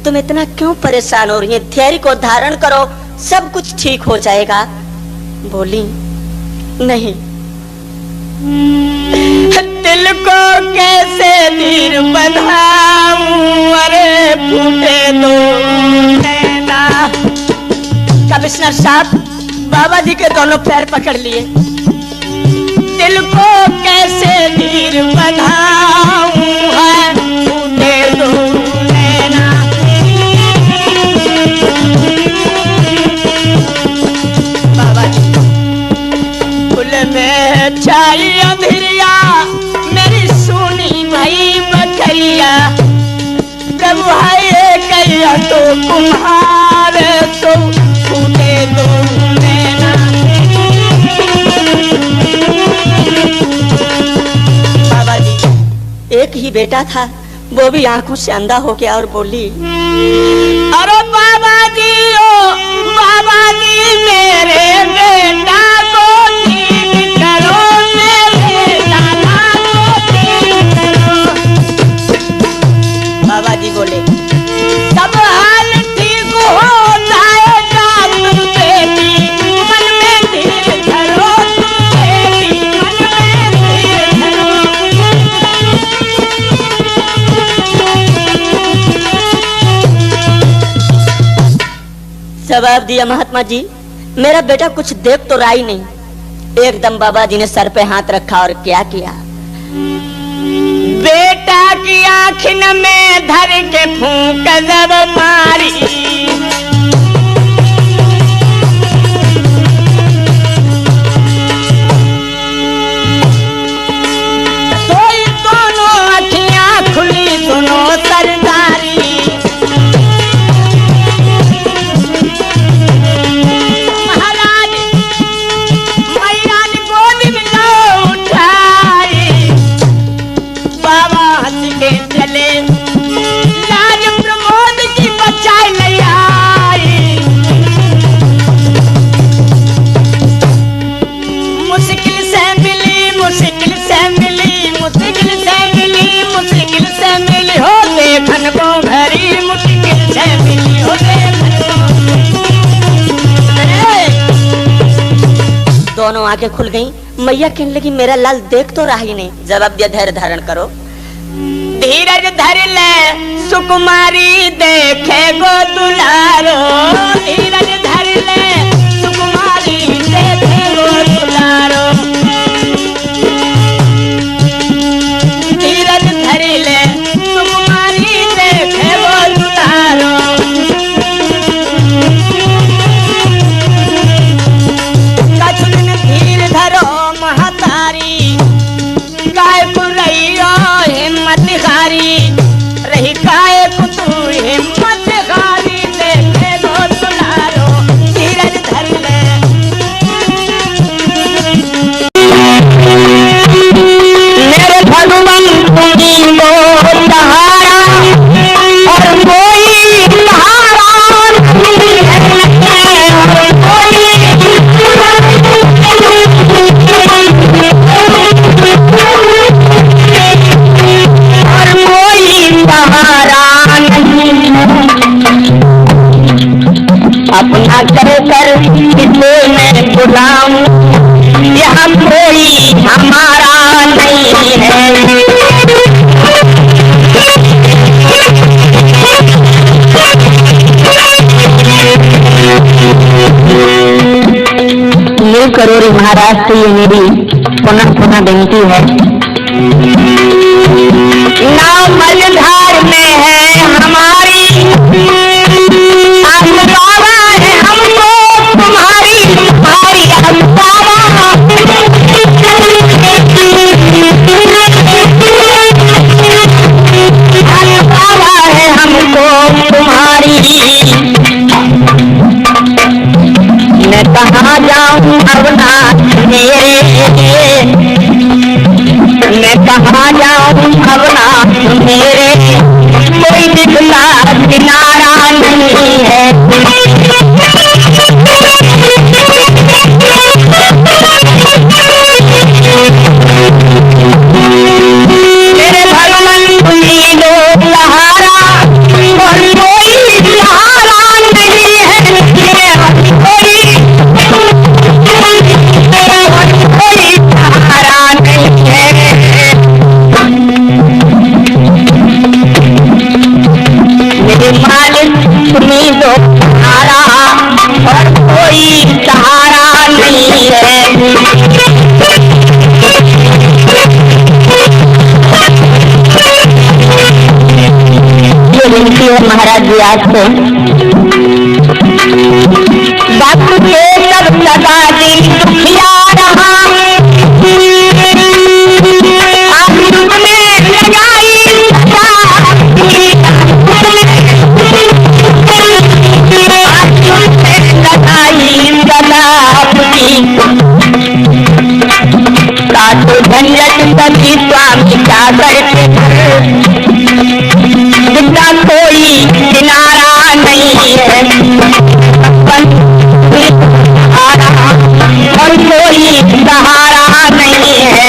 तुम इतना क्यों परेशान हो रही है? धैर्य को धारण करो, सब कुछ ठीक हो जाएगा। बोली नहीं, दिल को कैसे धीर बंधाऊं, अरे फूटे दो नैना। कमिश्नर साहब बाबा जी के दोनों पैर पकड़ लिए। दिल को कैसे धीर बंधाऊं, फूटे दो नैना। बाबा जी फुल में छाई अंधिरिया, मेरी सुनी भाई बखरिया। प्रभु है कैया तो कुम्हार, तो फूटे दो नैना। बाबा जी एक ही बेटा था, वो भी आंखों से अंधा हो गया और बोली, अरे बाबा जी ओ बाबा जी मेरे बेटा को ठीक करो, मेरे लाला को ठीक करो। बाबा जी बोले, सब हाल ठीक हो जाएगा तुम बेटी, मन में धीर धरो तुम बेटी, मन में धीर धरो। जवाब दिया महात्मा जी, मेरा बेटा कुछ देख तो रहा ही नहीं। एकदम बाबा जी ने सर पे हाथ रखा और क्या किया, बेटा की आँखिन में धर के फूंक जब मारी, सोई दोनों अखियाँ खुली दोनों सरदारी, महाराज मैया ने गोद में लो उठाई, बाबा हंस के चले लाज प्रमोद की बचाई ले आई। मुश्किल से मिली मुश्किल से मिली मुश्किल से मिली मुश्किल से मिली हो देखन को भरी, मुश्किल से मिली हो देखन को। दोनों आंखें खुल गईं। मैया कहने लगी, मेरा लाल देख तो रहा ही नहीं। जवाब दिया, धैर्य धारण करो, धीरज धर ले सुकुमारी देखे गो दुलारो, धीरज धर ले सुकुमारी देखे गो दुलारो, धीरज धर ले सुकुमारी देखे गो दुलारो। कछु दिन धीर धरो महतारी, काय पुरैया हिम्मत हारी, रही काय कुतु हिम्मत हारी, देखे गो दुलारो, धीरज धर ले। मेरे भगवान तुम्ही लो सहारा, और कोई सहारा नहीं है, और कोई सहारा नहीं है। अपना कर किसे मैं गुलाम, यह कोई हमारा नहीं है। ये करोड़ी महाराज से ये मेरी पुनः पुनः विनती है, नाव मझधार में है हमारी, आसपावा है हमको तुम्हारी, तुम्हारी आसपावा, आसपावा है हमको तुम्हारी। मैं कहाँ जाऊँ अब नाथ मेरे, मैं कहाँ जाऊँ अब नाथ मेरे, कोई दिखला किनारा नहीं है। मेरे भगवान तुम्ही लो सहारा, और कोई सहारा नहीं है, कोई सहारा नहीं है। मेरे मालिक तुम्ही दो सहारा, और कोई सहारा नहीं है। ये विनती है महाराज जी आज से, बात के सब सदा दिल दुखिया रहा, आप में लगाई झंझट सभी स्वामी सागर के जिसका कोई किनारा नहीं है, और कोई सहारा नहीं है।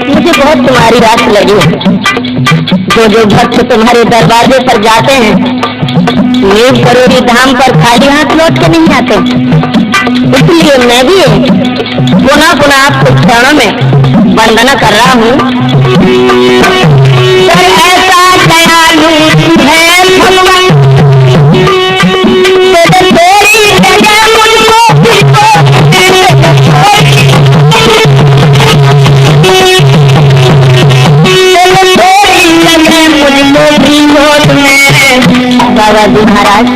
मुझे बहुत तुम्हारी बात लगी। जो भक्त तुम्हारे दरवाजे पर जाते हैं, नीव करोड़ी धाम पर खाली हाथ लौट के नहीं आते। इसलिए मैं भी पुनः पुनः आपको क्षणों में वंदना कर रहा हूँ। ऐसा दयालु है भगवान, तेरी जगह मुझको बाबा जी महाराज,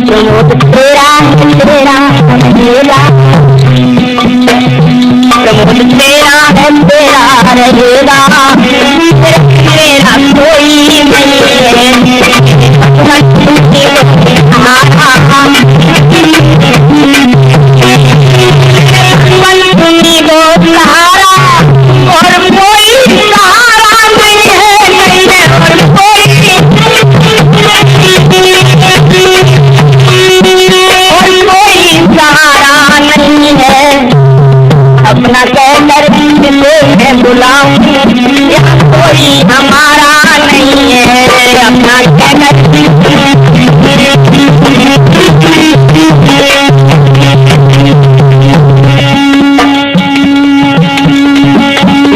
प्रमोद तेरा तेरा रहेगा, प्रमोद तेरा है तेरा रहेगा, मेरा कोई नहीं है। सहारा और कोई सहारा नहीं है, और कोई सहारा नहीं है। अपना कहकर मैं बुलाऊं, कोई हमारा नहीं है। अपना कहकर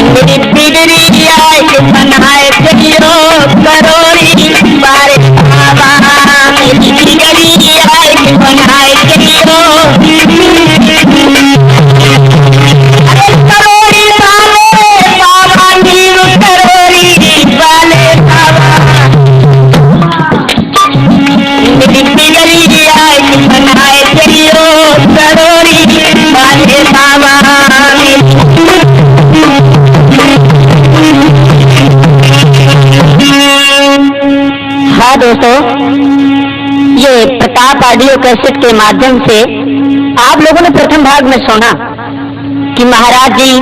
मेरी बिगड़ी आए बनाए चलियो करोड़ी बारे बाबा, मेरी बिगड़ी आए बनाए चलियो करोड़ी वाले बाबा, नीव करोड़ी वाले बाबा, मेरी बिगड़ी आए बनाए चलियो करोड़ी वाले बाबा। हाँ दोस्तों, ये प्रताप ऑडियो कैसेट के माध्यम से आप लोगों ने प्रथम भाग में सुना कि महाराज जी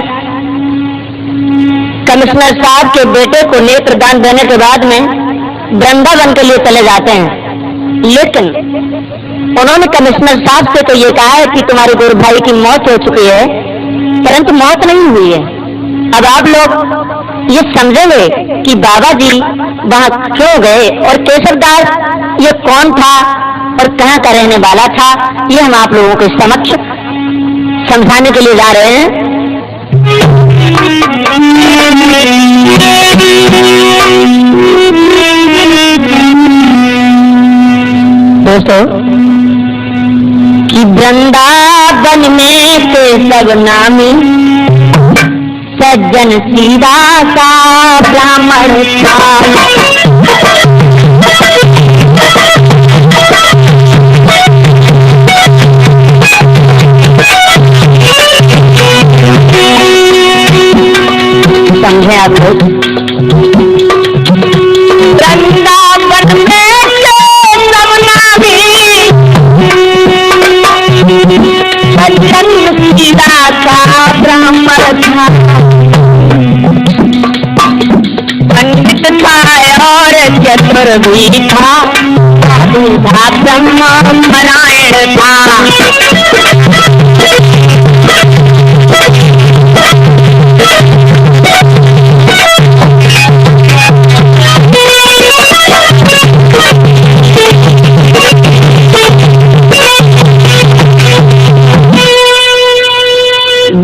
कमिश्नर साहब के बेटे को नेत्रदान देने के बाद में वृंदावन के लिए चले जाते हैं। लेकिन उन्होंने कमिश्नर साहब से तो ये कहा है कि तुम्हारे गुरु भाई की मौत हो चुकी है, परंतु मौत नहीं हुई है। अब आप लोग ये समझेंगे कि बाबा जी वहां क्यों गए और केशवदास ये कौन था और कहां का रहने वाला था, ये हम आप लोगों के समक्ष समझाने के लिए जा रहे हैं। दोस्तों, कि वृंदावन में केशव नामी सज्जन सीधा सा ब्राह्मण था। समझे आप लोग? वृंदावन में केशव नामी सज्जन सीधा सा ब्राह्मण था। पंडित था और चतुर भी था, ब्रह्म नारायण था।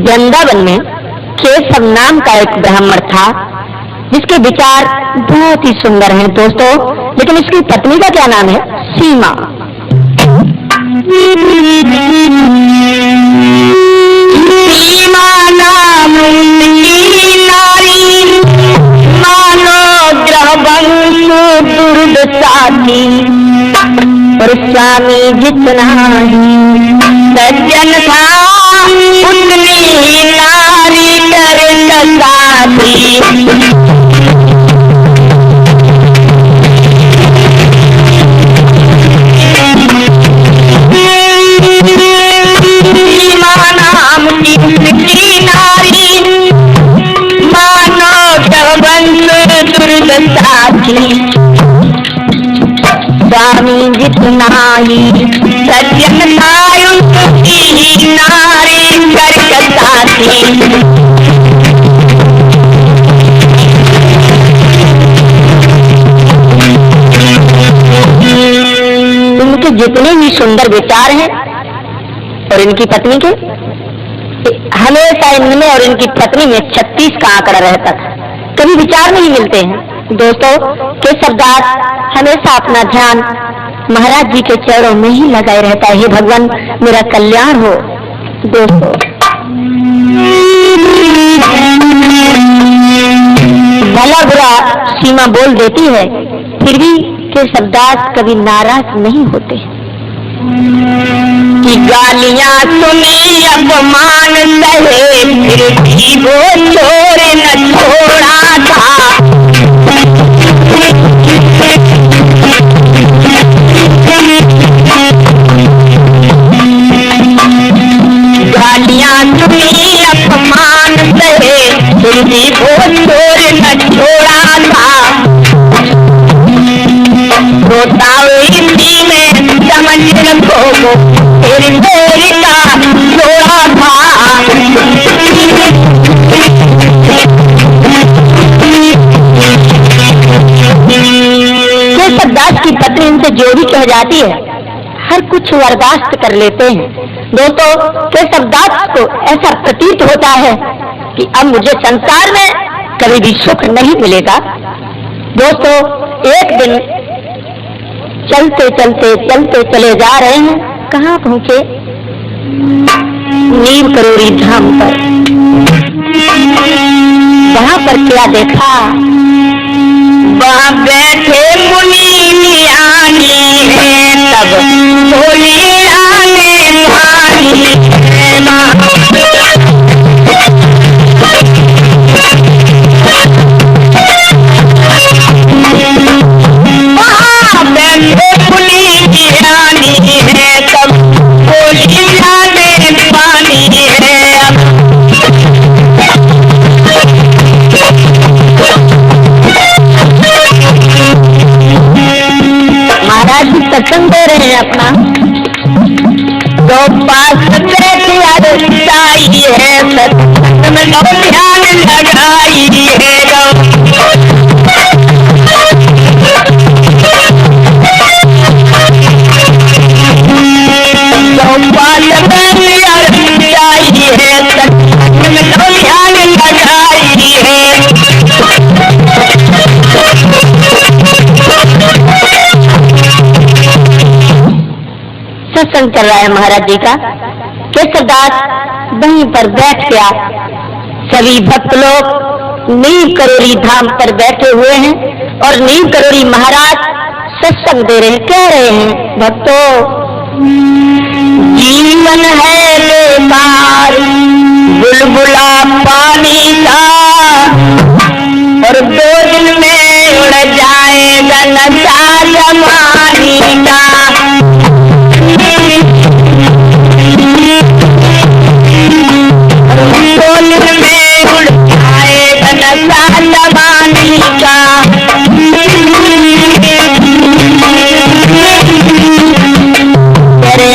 वृंदावन में केशव नाम का एक ब्राह्मण था जिसके विचार बहुत ही सुंदर हैं दोस्तों, लेकिन इसकी पत्नी का क्या नाम है? सीमा। सीमा नाम नारी, मानो ग्रह वंशु दुर्दशा थी, और स्वामी जितना सज्जन था उतनी नारी दशा थी। जितना ही सज्जन था उनकी नारी करकता थी। इनके जितने भी सुंदर विचार हैं और इनकी पत्नी के, हमेशा इनमें और इनकी पत्नी में 36 का आंकड़ा रहता था। कभी विचार नहीं मिलते हैं। दोस्तों, केशवदास हमेशा अपना ध्यान महाराज जी के चरणों में ही लगाए रहता है। हे भगवान, मेरा कल्याण हो। दोस्तों, भला बुरा सीमा बोल देती है, फिर भी केशवदास कभी नाराज नहीं होते कि गालियां सुनी अपमान सहे, फिर भी वो चोर न छोड़ा था। गालियां सुनी अपमान सहे, फिर भी वो चोर न छोड़ा था। गोदावरी में समझ रखो फिर मेरी का जोड़ा था। केशवदास की पत्नी इनसे जो भी कह जाती है, हर कुछ बर्दाश्त कर लेते हैं। दोस्तों, केशवदास को ऐसा प्रतीत होता है कि अब मुझे संसार में कभी भी सुख नहीं मिलेगा। दोस्तों, एक दिन चलते चलते चलते चले जा रहे हैं। कहाँ पहुंचे? नीम करोड़ी धाम पर। वहां पर क्या देखा? वहां बैठे मुनि ज्ञानी है, तब बोली आने वाली है मां। वहां बैठे मुनि ज्ञानी है, तब बोली आने वाली है। महाराज जी सत्संग दे रहे हैं अपना। तो पास बैठी चाहिए सत्संग में लो ध्यान लगाई है। तो पास बैठी चाहिए सत्संग में लो ध्यान लगाई है। सत्संग चल रहा है महाराज जी का। केशवदास वहीं पर बैठ गया। सभी भक्त लोग नीम करोड़ी धाम पर बैठे हुए हैं और नीम करोड़ी महाराज सत्संग दे रहे हैं। कह रहे हैं, भक्तों, जीवन है बेकार बुलबुला पानी का, और 2 दिन में उड़ जाएगा नशा जमानी का।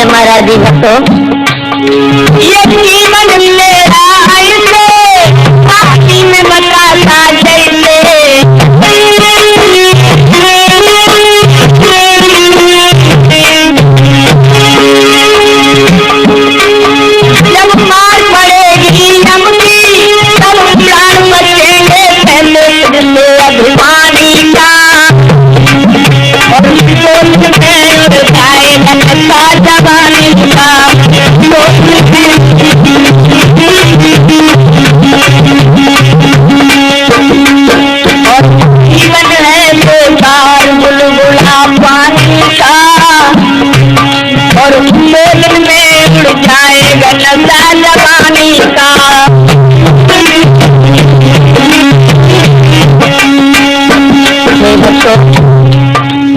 महाराज जी भक्तों, ये जीवन मेरा ऐसे पानी में बताता जैसे, जब मार पड़ेगी यम की तब प्राण बचेंगे पहले तुझसे अभिमानी का, और सोच में उड़ जाएगा नशा जवानी का। और जीवन है बेकार बुलबुला पानी का, और सोच में उड़ जाएगा नशा जवानी का।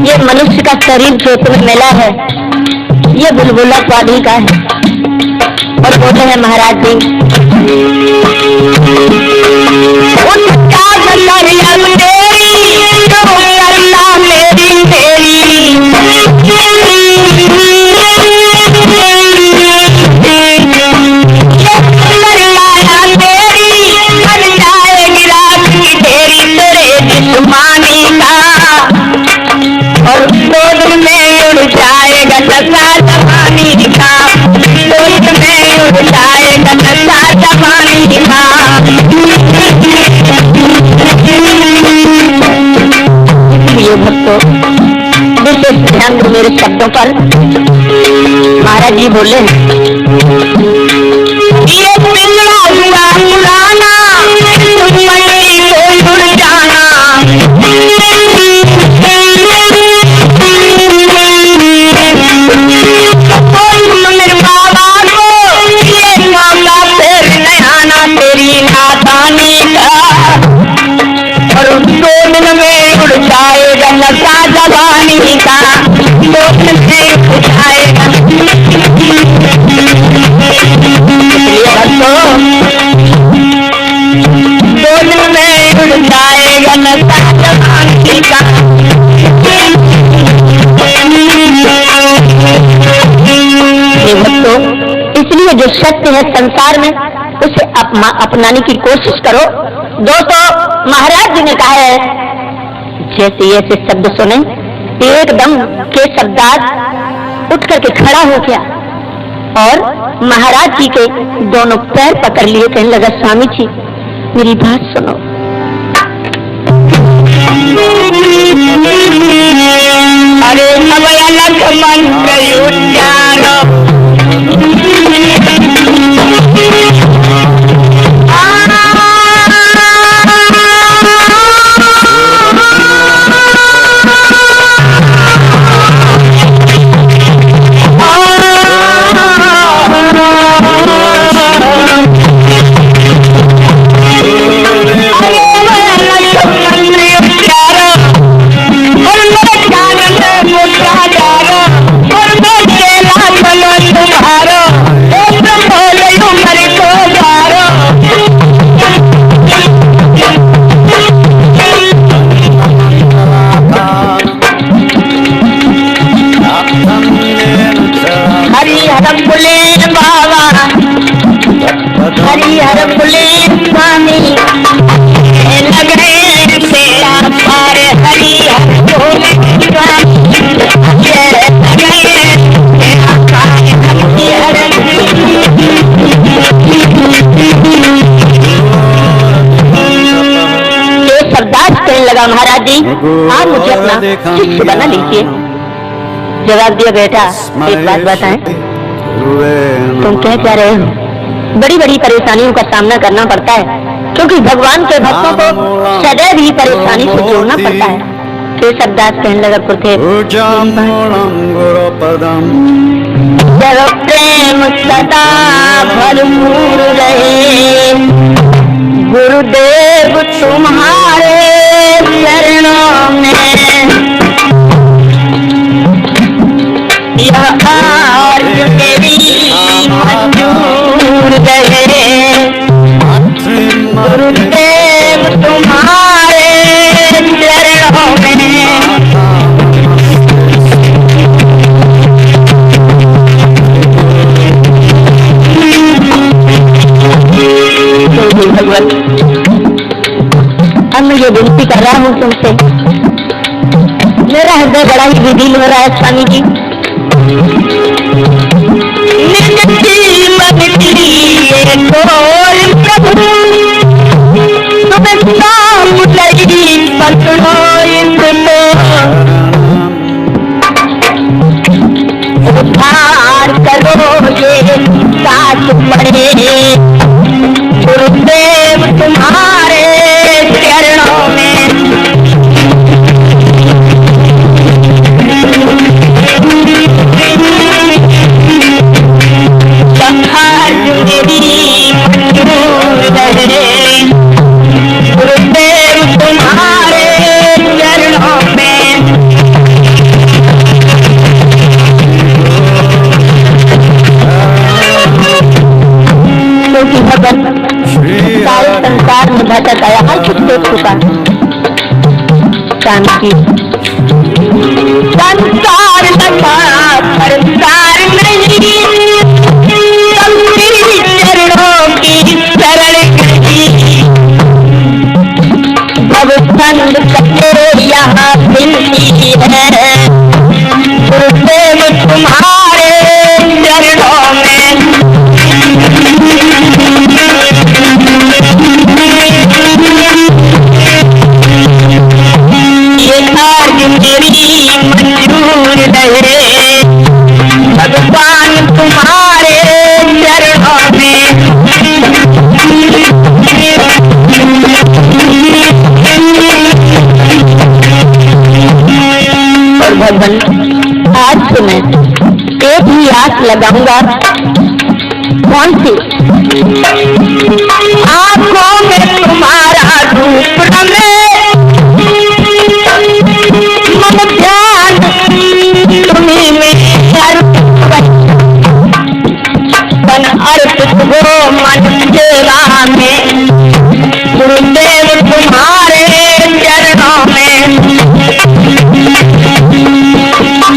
ये मनुष्य का शरीर जो तुम्हें मिला है, ये बुलबुला पानी का है। और बोले हैं महाराज जी, उसका तेरी तो करना मेरी तेरी मेरे शब्दों पर। महाराज जी बोले, ये पिंजरा हुआ पुराना, तुम मट्टी को जुड़ जाना। मेरे बाबा को ये मामला फिर नहीं आना तेरी नादानी का, और 2 दिन में उड़ जाएगा नशा जवानी का, 2 दिन में उड़ जाएगा। इसलिए भक्तों 2 दिन में उड़ जाएगा नशा जवानी का। भक्तों, इसलिए जो सत्य है संसार में उसे अपनाने की कोशिश करो। दोस्तों, महाराज जी ने कहा है, जैसे ऐसे शब्द सुने एकदम के शब्दात उठ करके खड़ा हो गया और महाराज जी के दोनों पैर पकड़ लिए। कहने लगा, स्वामी जी मेरी बात सुनो। अरे सब अलग मन गयो जानो, हरिहर बोले स्वामी लगे तेरा पार, हरिहर बोले स्वामी लगे तेरा पार, हरिहर। ये शब्दार्थ कहने लगा, महाराज जी आप मुझे अपना शिष्य बना लीजिए। जवाब दिया, बेटा एक बात बताएं, तुम क्या रहे हो? बड़ी बड़ी परेशानियों का सामना करना पड़ता है, क्योंकि भगवान के भक्तों को सदैव ही परेशानी से जोड़ना पड़ता है। फिर शब्दार्थ कहने लगा, पुरथे जब प्रेम सदा भरपूर रहे, गुरुदेव तुम्हारे चरणों में, यह अर्ज मेरी मंजूर रहे, गुरुदेव तुम्हारे चरणों में। भगवत, अब मैं ये विनती कर रहा हूँ तुमसे, मेरा हृदय बड़ा ही विधील हो रहा है स्वामी जी। उद्धार करो ये साथ पड़े, गुरुदेव तुम्हारे चरणों में। गुरुदेव तुम्हारे चरणों में, क्योंकि भगत सारे संसार में भटक आया, हर कुछ देख चुका। शांति संसार लगा संसार नहीं, चरणों की शरण गई, अब संग कटे यहाँ मिलती है, गुरुदेव तुम्हारे चरणों में। ये आज मेरी मंजूर रहे, तुम्हारे चरणों में। और भगवान आज से मैं एक ही आस लगाऊंगा। कौन सी? आंखों में तुम्हारा रूप रमे, मन ध्यान तुम्हीं में अर्पण अर्पित हो मन सेवा में। गुरुदेव तुम्हारे चरणों में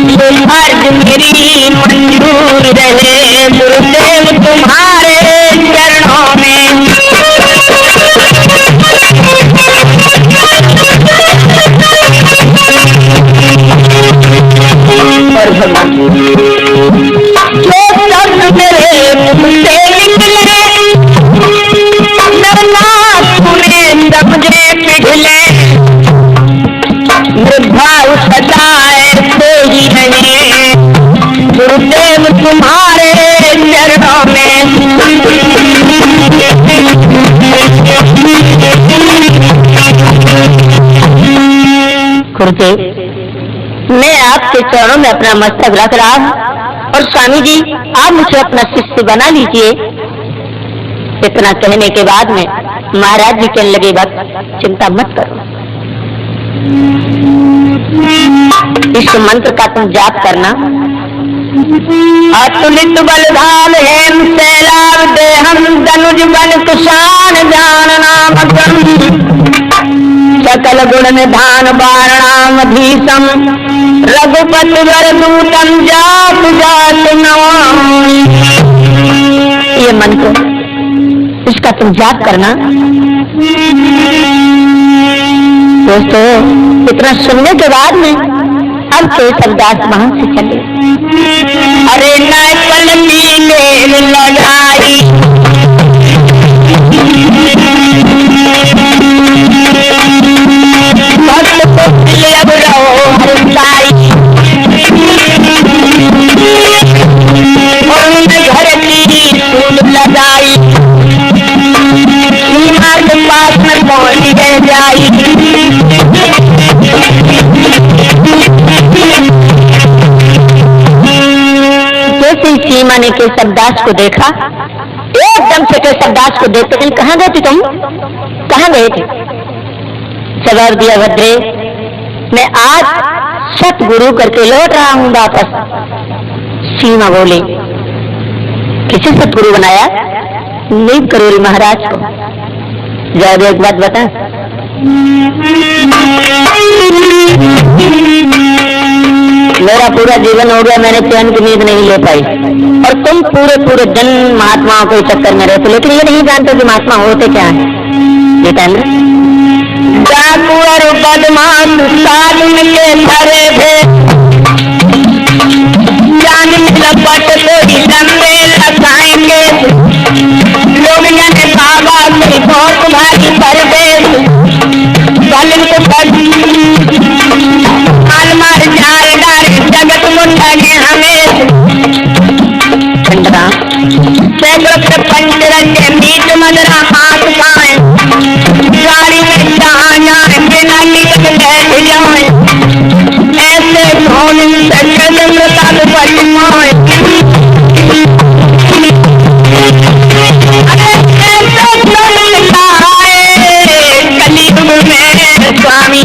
ये अर्ज मेरी मंजूर रहे। गुरुदेव तुम्हारे चरणों में। और भगवान जो शब्द मेरे मुंह से निकले, ना सुने समझे पिघले। निर्भाव सदाए से ही रहे। गुरुदेव तुम्हारे चरणों में। गुरुदेव, मैं आपके चरणों में अपना मस्तक रख रहा हूँ और स्वामी जी आप मुझे अपना शिष्य बना लीजिए। इतना कहने के बाद में महाराज जी कहने लगे, वक्त चिंता मत करो, इस मंत्र का तुम जाप करना। अतुलित बलधाम हेम सैलाब देहम धनुज बल कुशान जान नाम सकल गुण निधान वारणाम धीसम रघुपति वर दूतम जात जात नमामि। ये मंत्र इसका तुम जाप करना। दोस्तों, इतना सुनने के बाद में अब केशवदास वहां से चले। अरे न पलटी मेल लगाई, भक्त को अब रहो हरसाई। और घर की फूल लगाई, सीमा के पास में पहुंच गए जाई। जैसे ही सीमा ने केशवदास को देखा, एकदम से केशवदास को देखते हैं, कहाँ गए थे तुम, कहाँ गए थे? जवाब दिया, भद्रे मैं आज सतगुरु करके लौट रहा हूँ वापस। सीमा बोले, किसे सतगुरु बनाया? नीम करोरी महाराज को। जब एक बात बता, मेरा पूरा जीवन हो गया, मैंने चैन की नींद नहीं ले पाई, और तुम पूरे दिन महात्माओं के चक्कर में रहते, लेकिन ये नहीं जानते कि महात्मा होते क्या है। जितेंद्र, डाकू और बदमाश साधुन के धरे थे, जान में लपट तो ही लंबे लगाएंगे। लोग जाने बाबा की बहुत भारी परदेश, बलिन को मार मार जाल डारे जगत मुंडा ने हमें। सैकड़ों पंचरन के बीच मदरा हाथ खाए, गाड़ी में जहाँ जाए बिना टिकट बैठ जाए। ऐसे धोन सचमता पटमाए, कलयुग में स्वामी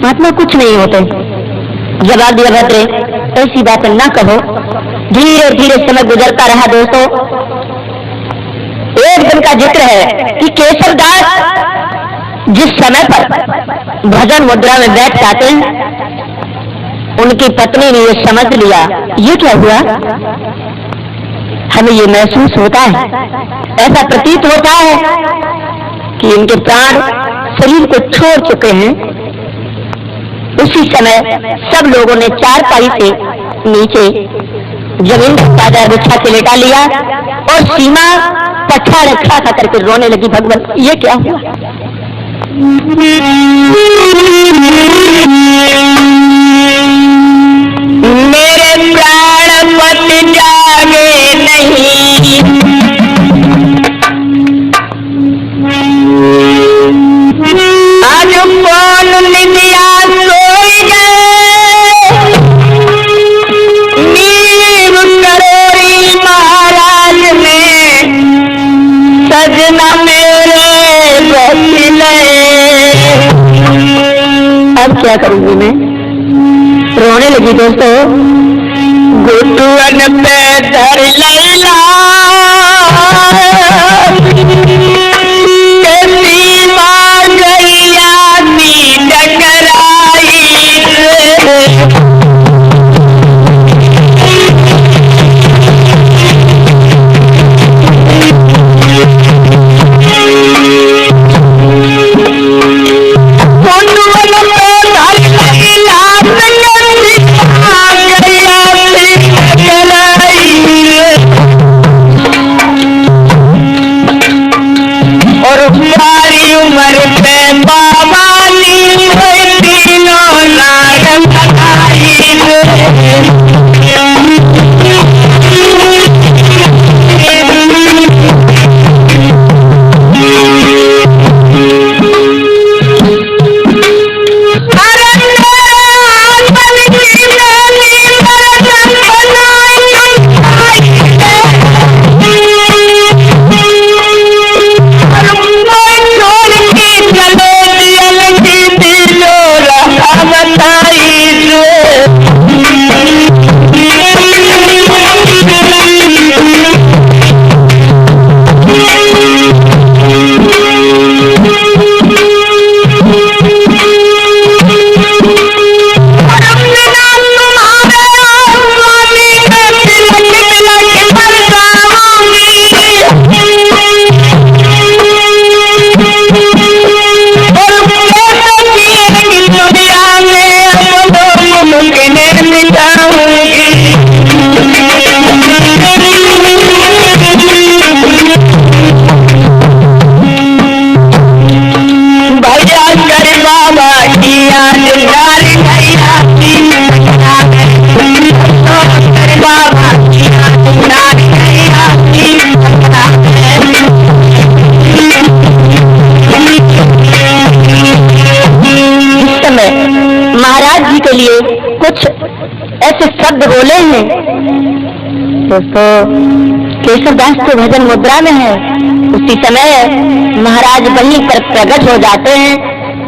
महात्मा कुछ नहीं होते। जवाब दिया, भद्रे ऐसी बातें ना कहो। धीरे धीरे समय गुजरता रहा। दोस्तों, एक दिन का जिक्र है कि केशवदास जिस समय पर भजन मुद्रा में बैठ जाते हैं, उनकी पत्नी ने ये समझ लिया, ये क्या हुआ? हमें ये महसूस होता है, ऐसा प्रतीत होता है कि इनके प्राण शरीर को छोड़ चुके हैं। उसी समय सब लोगों ने चारपाई से नीचे जमीन पर चादर बिछा के लेटा लिया और सीमा पट्टा रखा खा करके रोने लगी। भगवान ये क्या हुआ? मेरे प्राणपति जागे नहीं, आज कौन निदिया सोई गए, नीम करोरी महाराज में सजना मेरे बसिले। अब क्या करूंगी मैं? रोने लगी दोस्तों। घुटुअन पे धर लैला सीमा गैया नी टकराई, सारी उम्र पे बाबा नी तीनों नारंग कुछ ऐसे शब्द बोले हैं दोस्तों। केशवदास तो भजन मुद्रा में है, उसी समय महाराज वहीं पर प्रकट हो जाते हैं।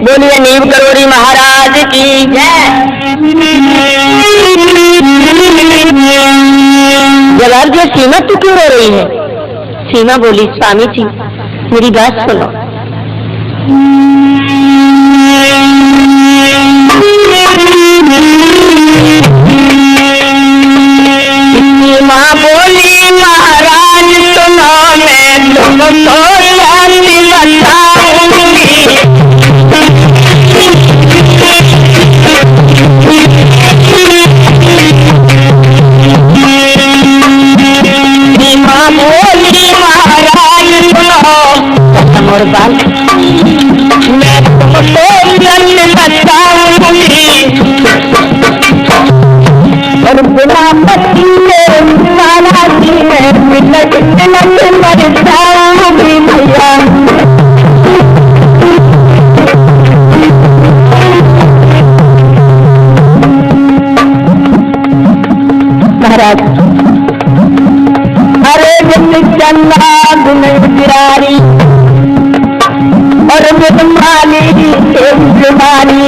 बोलिए नीम करोरी महाराज की जय। जवाब दिया, सीमा तू क्यों रो रही है? सीमा बोली, स्वामी जी मेरी बात सुनो। माँ बोली महाराज सुनो, मैं तुमको शांति बताऊंगी। माँ बोली महाराज सुनो, और बाल मैं तुमको शांति बताऊंगी। और बिना पति के सारा दिन तिलक तिलक मर जाऊंगी भैया। महाराज अरे चंदा गुण गिरारी और माली माली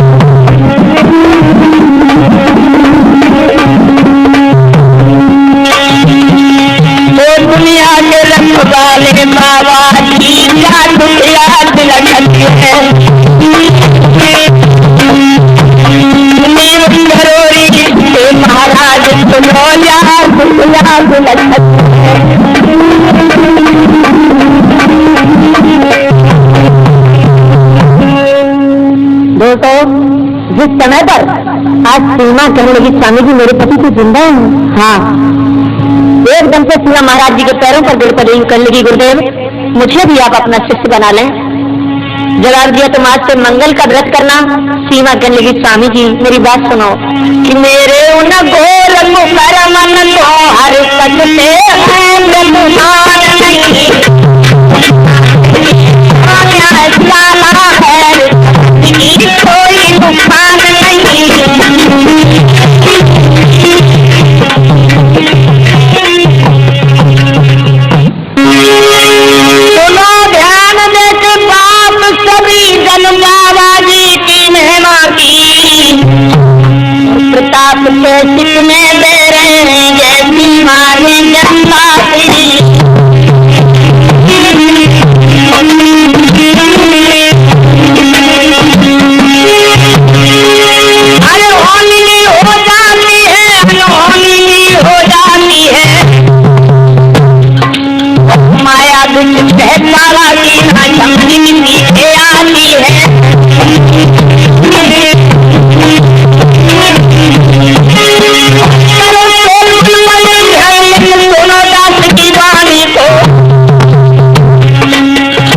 दुनिया के रखवाले बाबा की याद लगती है। नीम करोरी के महाराज सुनो याद लगती है। दोस्तों जिस समय पर आज सीमा कहने लगी, स्वामी जी मेरे पति तो जिंदा है। हाँ एकदम से सीमा महाराज जी के पैरों पर गिर पड़ी, कहने लगी गुरुदेव मुझे भी आप अपना शिष्य बना लें। जवाब दिया तुम आज से मंगल का व्रत करना। सीमा कहने लगी स्वामी जी मेरी बात सुनो कि मेरे उन गोल मुखर मन को हर सकते हैं ब्रह्मांड नहीं जाना है कोई नुकसान नहीं। सुनो ध्यान देके बाप सभी जन बाबा जी की महिमा की प्रताप के चित में दे रहेंगे बीमारी जनता की। अनहोनी हो जाती है, अनहोनी हो जाती है माया दुष्ट सहसारा की ना चमकी पीछे आती है। दोनों दास की वाणी को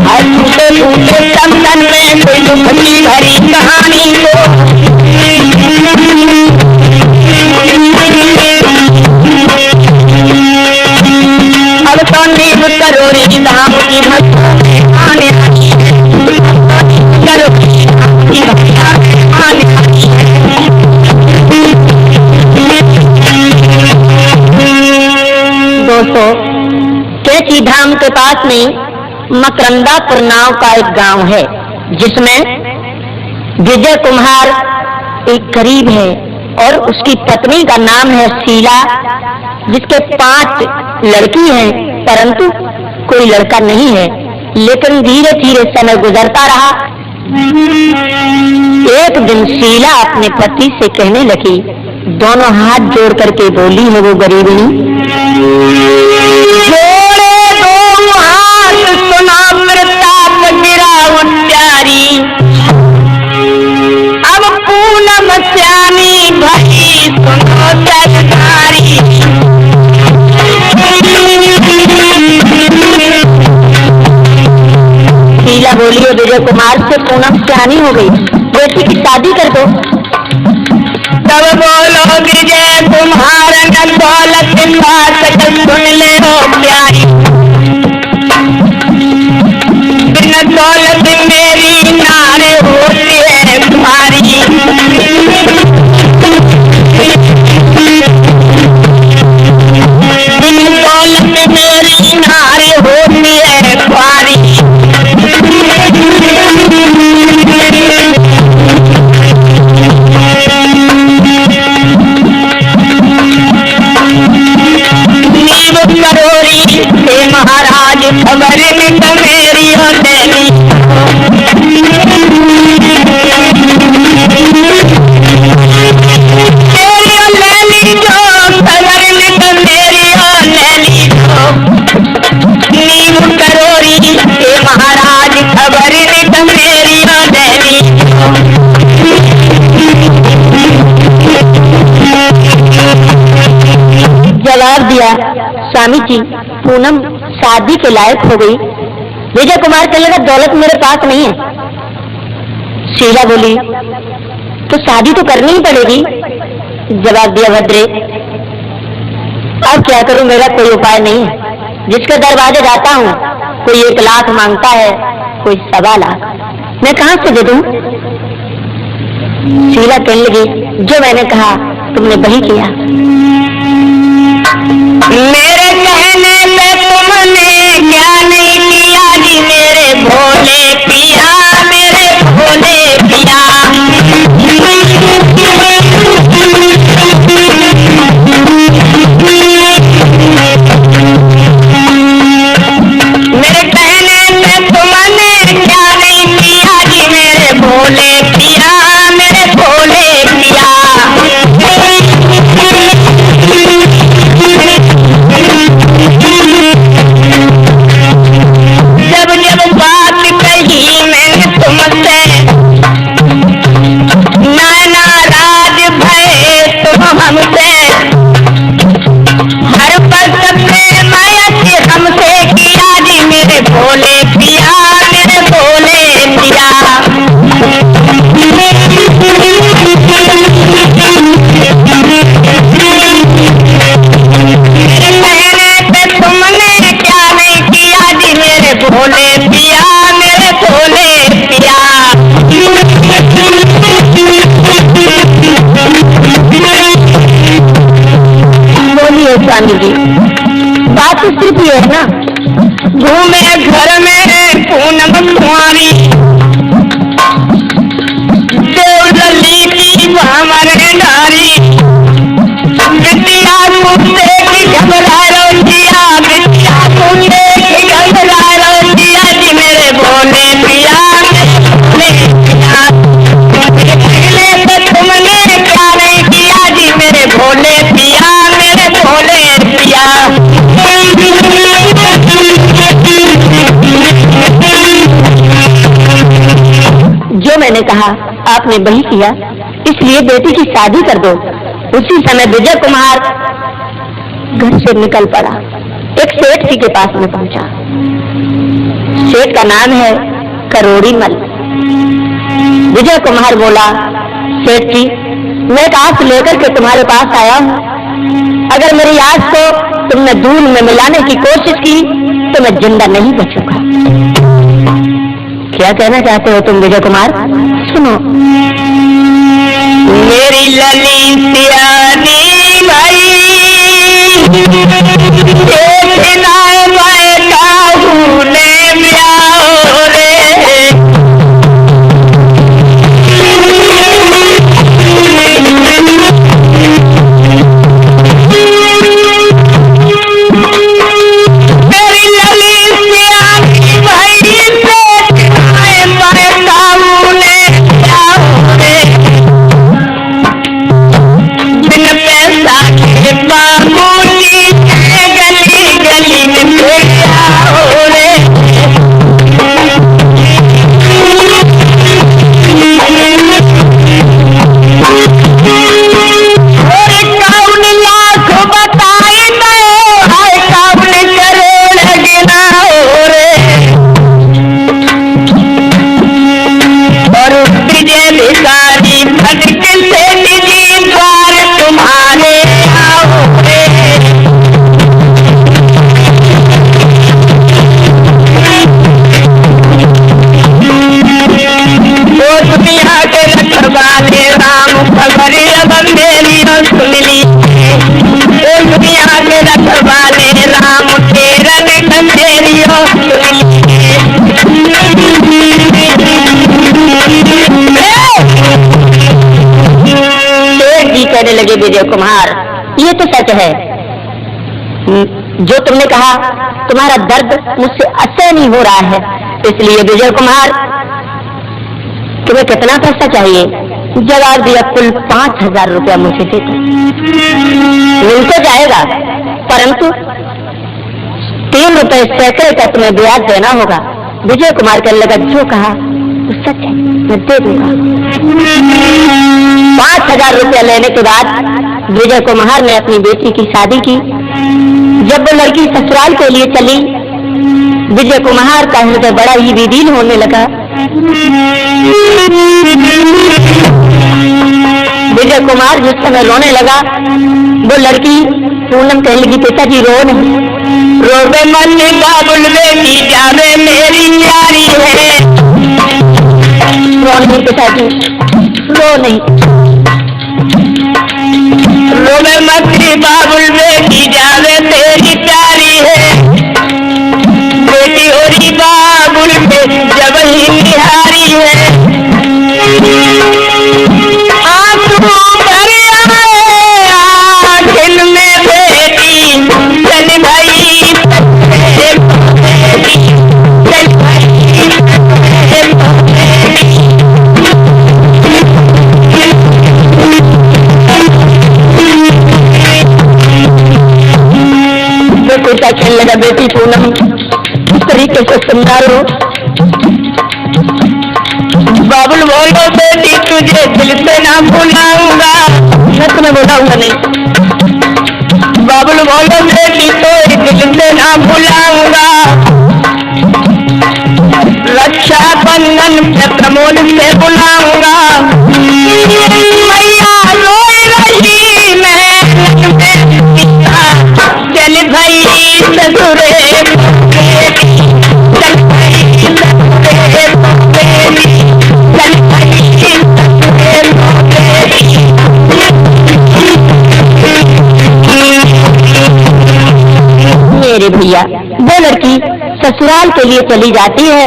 हर टूटे टूटे चंदन में कोई दुख की भरी कहानी को अब तो नींव करोड़ी धाम की भक्ति आने दोस्तों कैची धाम के पास में मकरंदापुर नाव का एक गांव है जिसमें विजय कुमार एक गरीब है और उसकी पत्नी का नाम है शीला, जिसके 5 लड़की हैं परंतु कोई लड़का नहीं है। लेकिन धीरे धीरे समय गुजरता रहा। एक दिन शीला अपने पति से कहने लगी, दोनों हाथ जोड़ करके बोली है वो गरीबनी, जोड़े दो हाथ सुना प्रताप गिरावट प्यारी, अब पूनम श्यामी भई सुनो सरकारी। शीला बोली है विजय कुमार से पूनम श्यामी हो गई, बेटी की शादी कर दो। तब बोलो विजय कुमार न दौलत बात सुन ले हो प्यारी, बिन दौलत मेरी नारे होती है तुम्हारी। बिन दौलत मेरी नारे होती है तुम्हारी। करोरी से महाराज खबर मिट मेरी होतेली, लेली जो खबर मिट मेरी होतेली जो नीम करोरी से महाराज खबर मिट मेरी होतेली। जवाब दिया स्वामी जी पूनम शादी के लायक हो गई। विजय कुमार कहने लगा दौलत मेरे पास नहीं है। शीला बोली तो शादी तो करनी ही पड़ेगी। जवाब दिया भद्रे अब क्या करूं, मेरा कोई उपाय नहीं है। जिसके दरवाजे जाता हूं कोई 1 लाख मांगता है, कोई 1.25 लाख, मैं कहां से दे दूं। शीला कहने लगी जो मैंने कहा तुमने वही किया। मेरे कहने पे तुमने क्या नहीं किया जी मेरे भोले पिया, मेरे भोले पिया। मेरे कहने पे तुमने क्या नहीं किया जी मेरे भोले पिया, मेरे भोले पिया। बात तो सिर्फ ये है ना, घूमे घर में पूनम कुंवारी, देवलली की हमारे नारी, बिटिया कुत्ते की घबरा रोटिया, बिटिया कुत्ते की घबरा रोटिया जी मेरे भोले पिया, मेरे पिया पहले तो तुमने क्या नहीं किया जी मेरे भोले पिया, मेरे भोले पिया। जो मैंने कहा आपने वही किया, इसलिए बेटी की शादी कर दो। उसी समय विजय कुमार घर से निकल पड़ा, एक सेठ जी के पास में पहुंचा। सेठ का नाम है करोड़ी मल। विजय कुमार बोला, सेठ जी मैं एक आस लेकर के तुम्हारे पास आया हूं, अगर मेरी आस को तुमने दूध में मिलाने की कोशिश की तो मैं जिंदा नहीं बचूंगा। क्या कहना चाहते हो तुम विजय कुमार? सुनो। मेरी लली प्यारी भाई कहने लगे विजय कुमार, ये तो सच है जो तुमने कहा, तुम्हारा दर्द मुझसे असह्य नहीं हो रहा है। इसलिए विजय कुमार तुम्हें कितना पैसा चाहिए? जवाब दिया, कुल 5,000 रुपया मुझे दे दो। मिल तो जाएगा, परंतु 3 रुपए सैकड़े का तुम्हें ब्याज देना होगा। विजय कुमार कहने लगा, जो कहा वो सच है, मैं दे दूंगा। 5,000 रुपया लेने के बाद विजय कुमार ने अपनी बेटी की शादी की। जब वो लड़की ससुराल के लिए चली, विजय कुमार का हृदय बड़ा ही विदीन होने लगा। विजय कुमार जिस समय रोने लगा, वो लड़की पूनम कहने लगी, पिताजी रो नहीं। रोवे मन बाबुल बेटी जावे मेरी प्यारी है। रो नहीं पिताजी, रो नहीं। रोवे मत बाबुल बेटी जावे तेरी प्यारी है। बेटी होरी बाबुल पे जब ही निहारी है। आंसू भर आए आंखिन में बेटी, चल भाई चल भाई। बेटा खेलने लगा, बेटी पूनम इस तरीके से समझा लो। बाबुल बोलो बेटी तुझे दिल से ना भुलाऊंगा। मैं तुम्हें बुलाऊंगा नहीं। बाबुल बोलो बेटी तो दिल से ना भुलाऊंगा। रक्षा बंधन पे प्रमोद से बुलाऊंगा। मैया रोई रही मैं चल भाई ससुरे, चल भाई ससुरे, चल भाई ससुरे। दिया। वो लड़की ससुराल के लिए चली जाती है।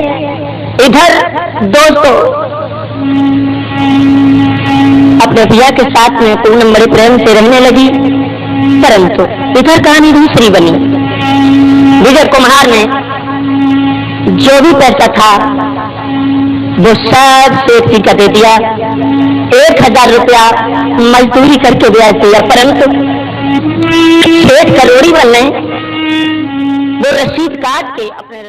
इधर दोस्तों अपने भैया के साथ में पूनम बड़े प्रेम से रहने लगी, परंतु इधर कहानी दूसरी बनी। विजय कुमार ने जो भी पैसा था वो सब सेठ का दे दिया। 1000 रुपया मजदूरी करके ब्याज दिया, परंतु सेठ करोड़ी बनने वो रसीद काट के अपने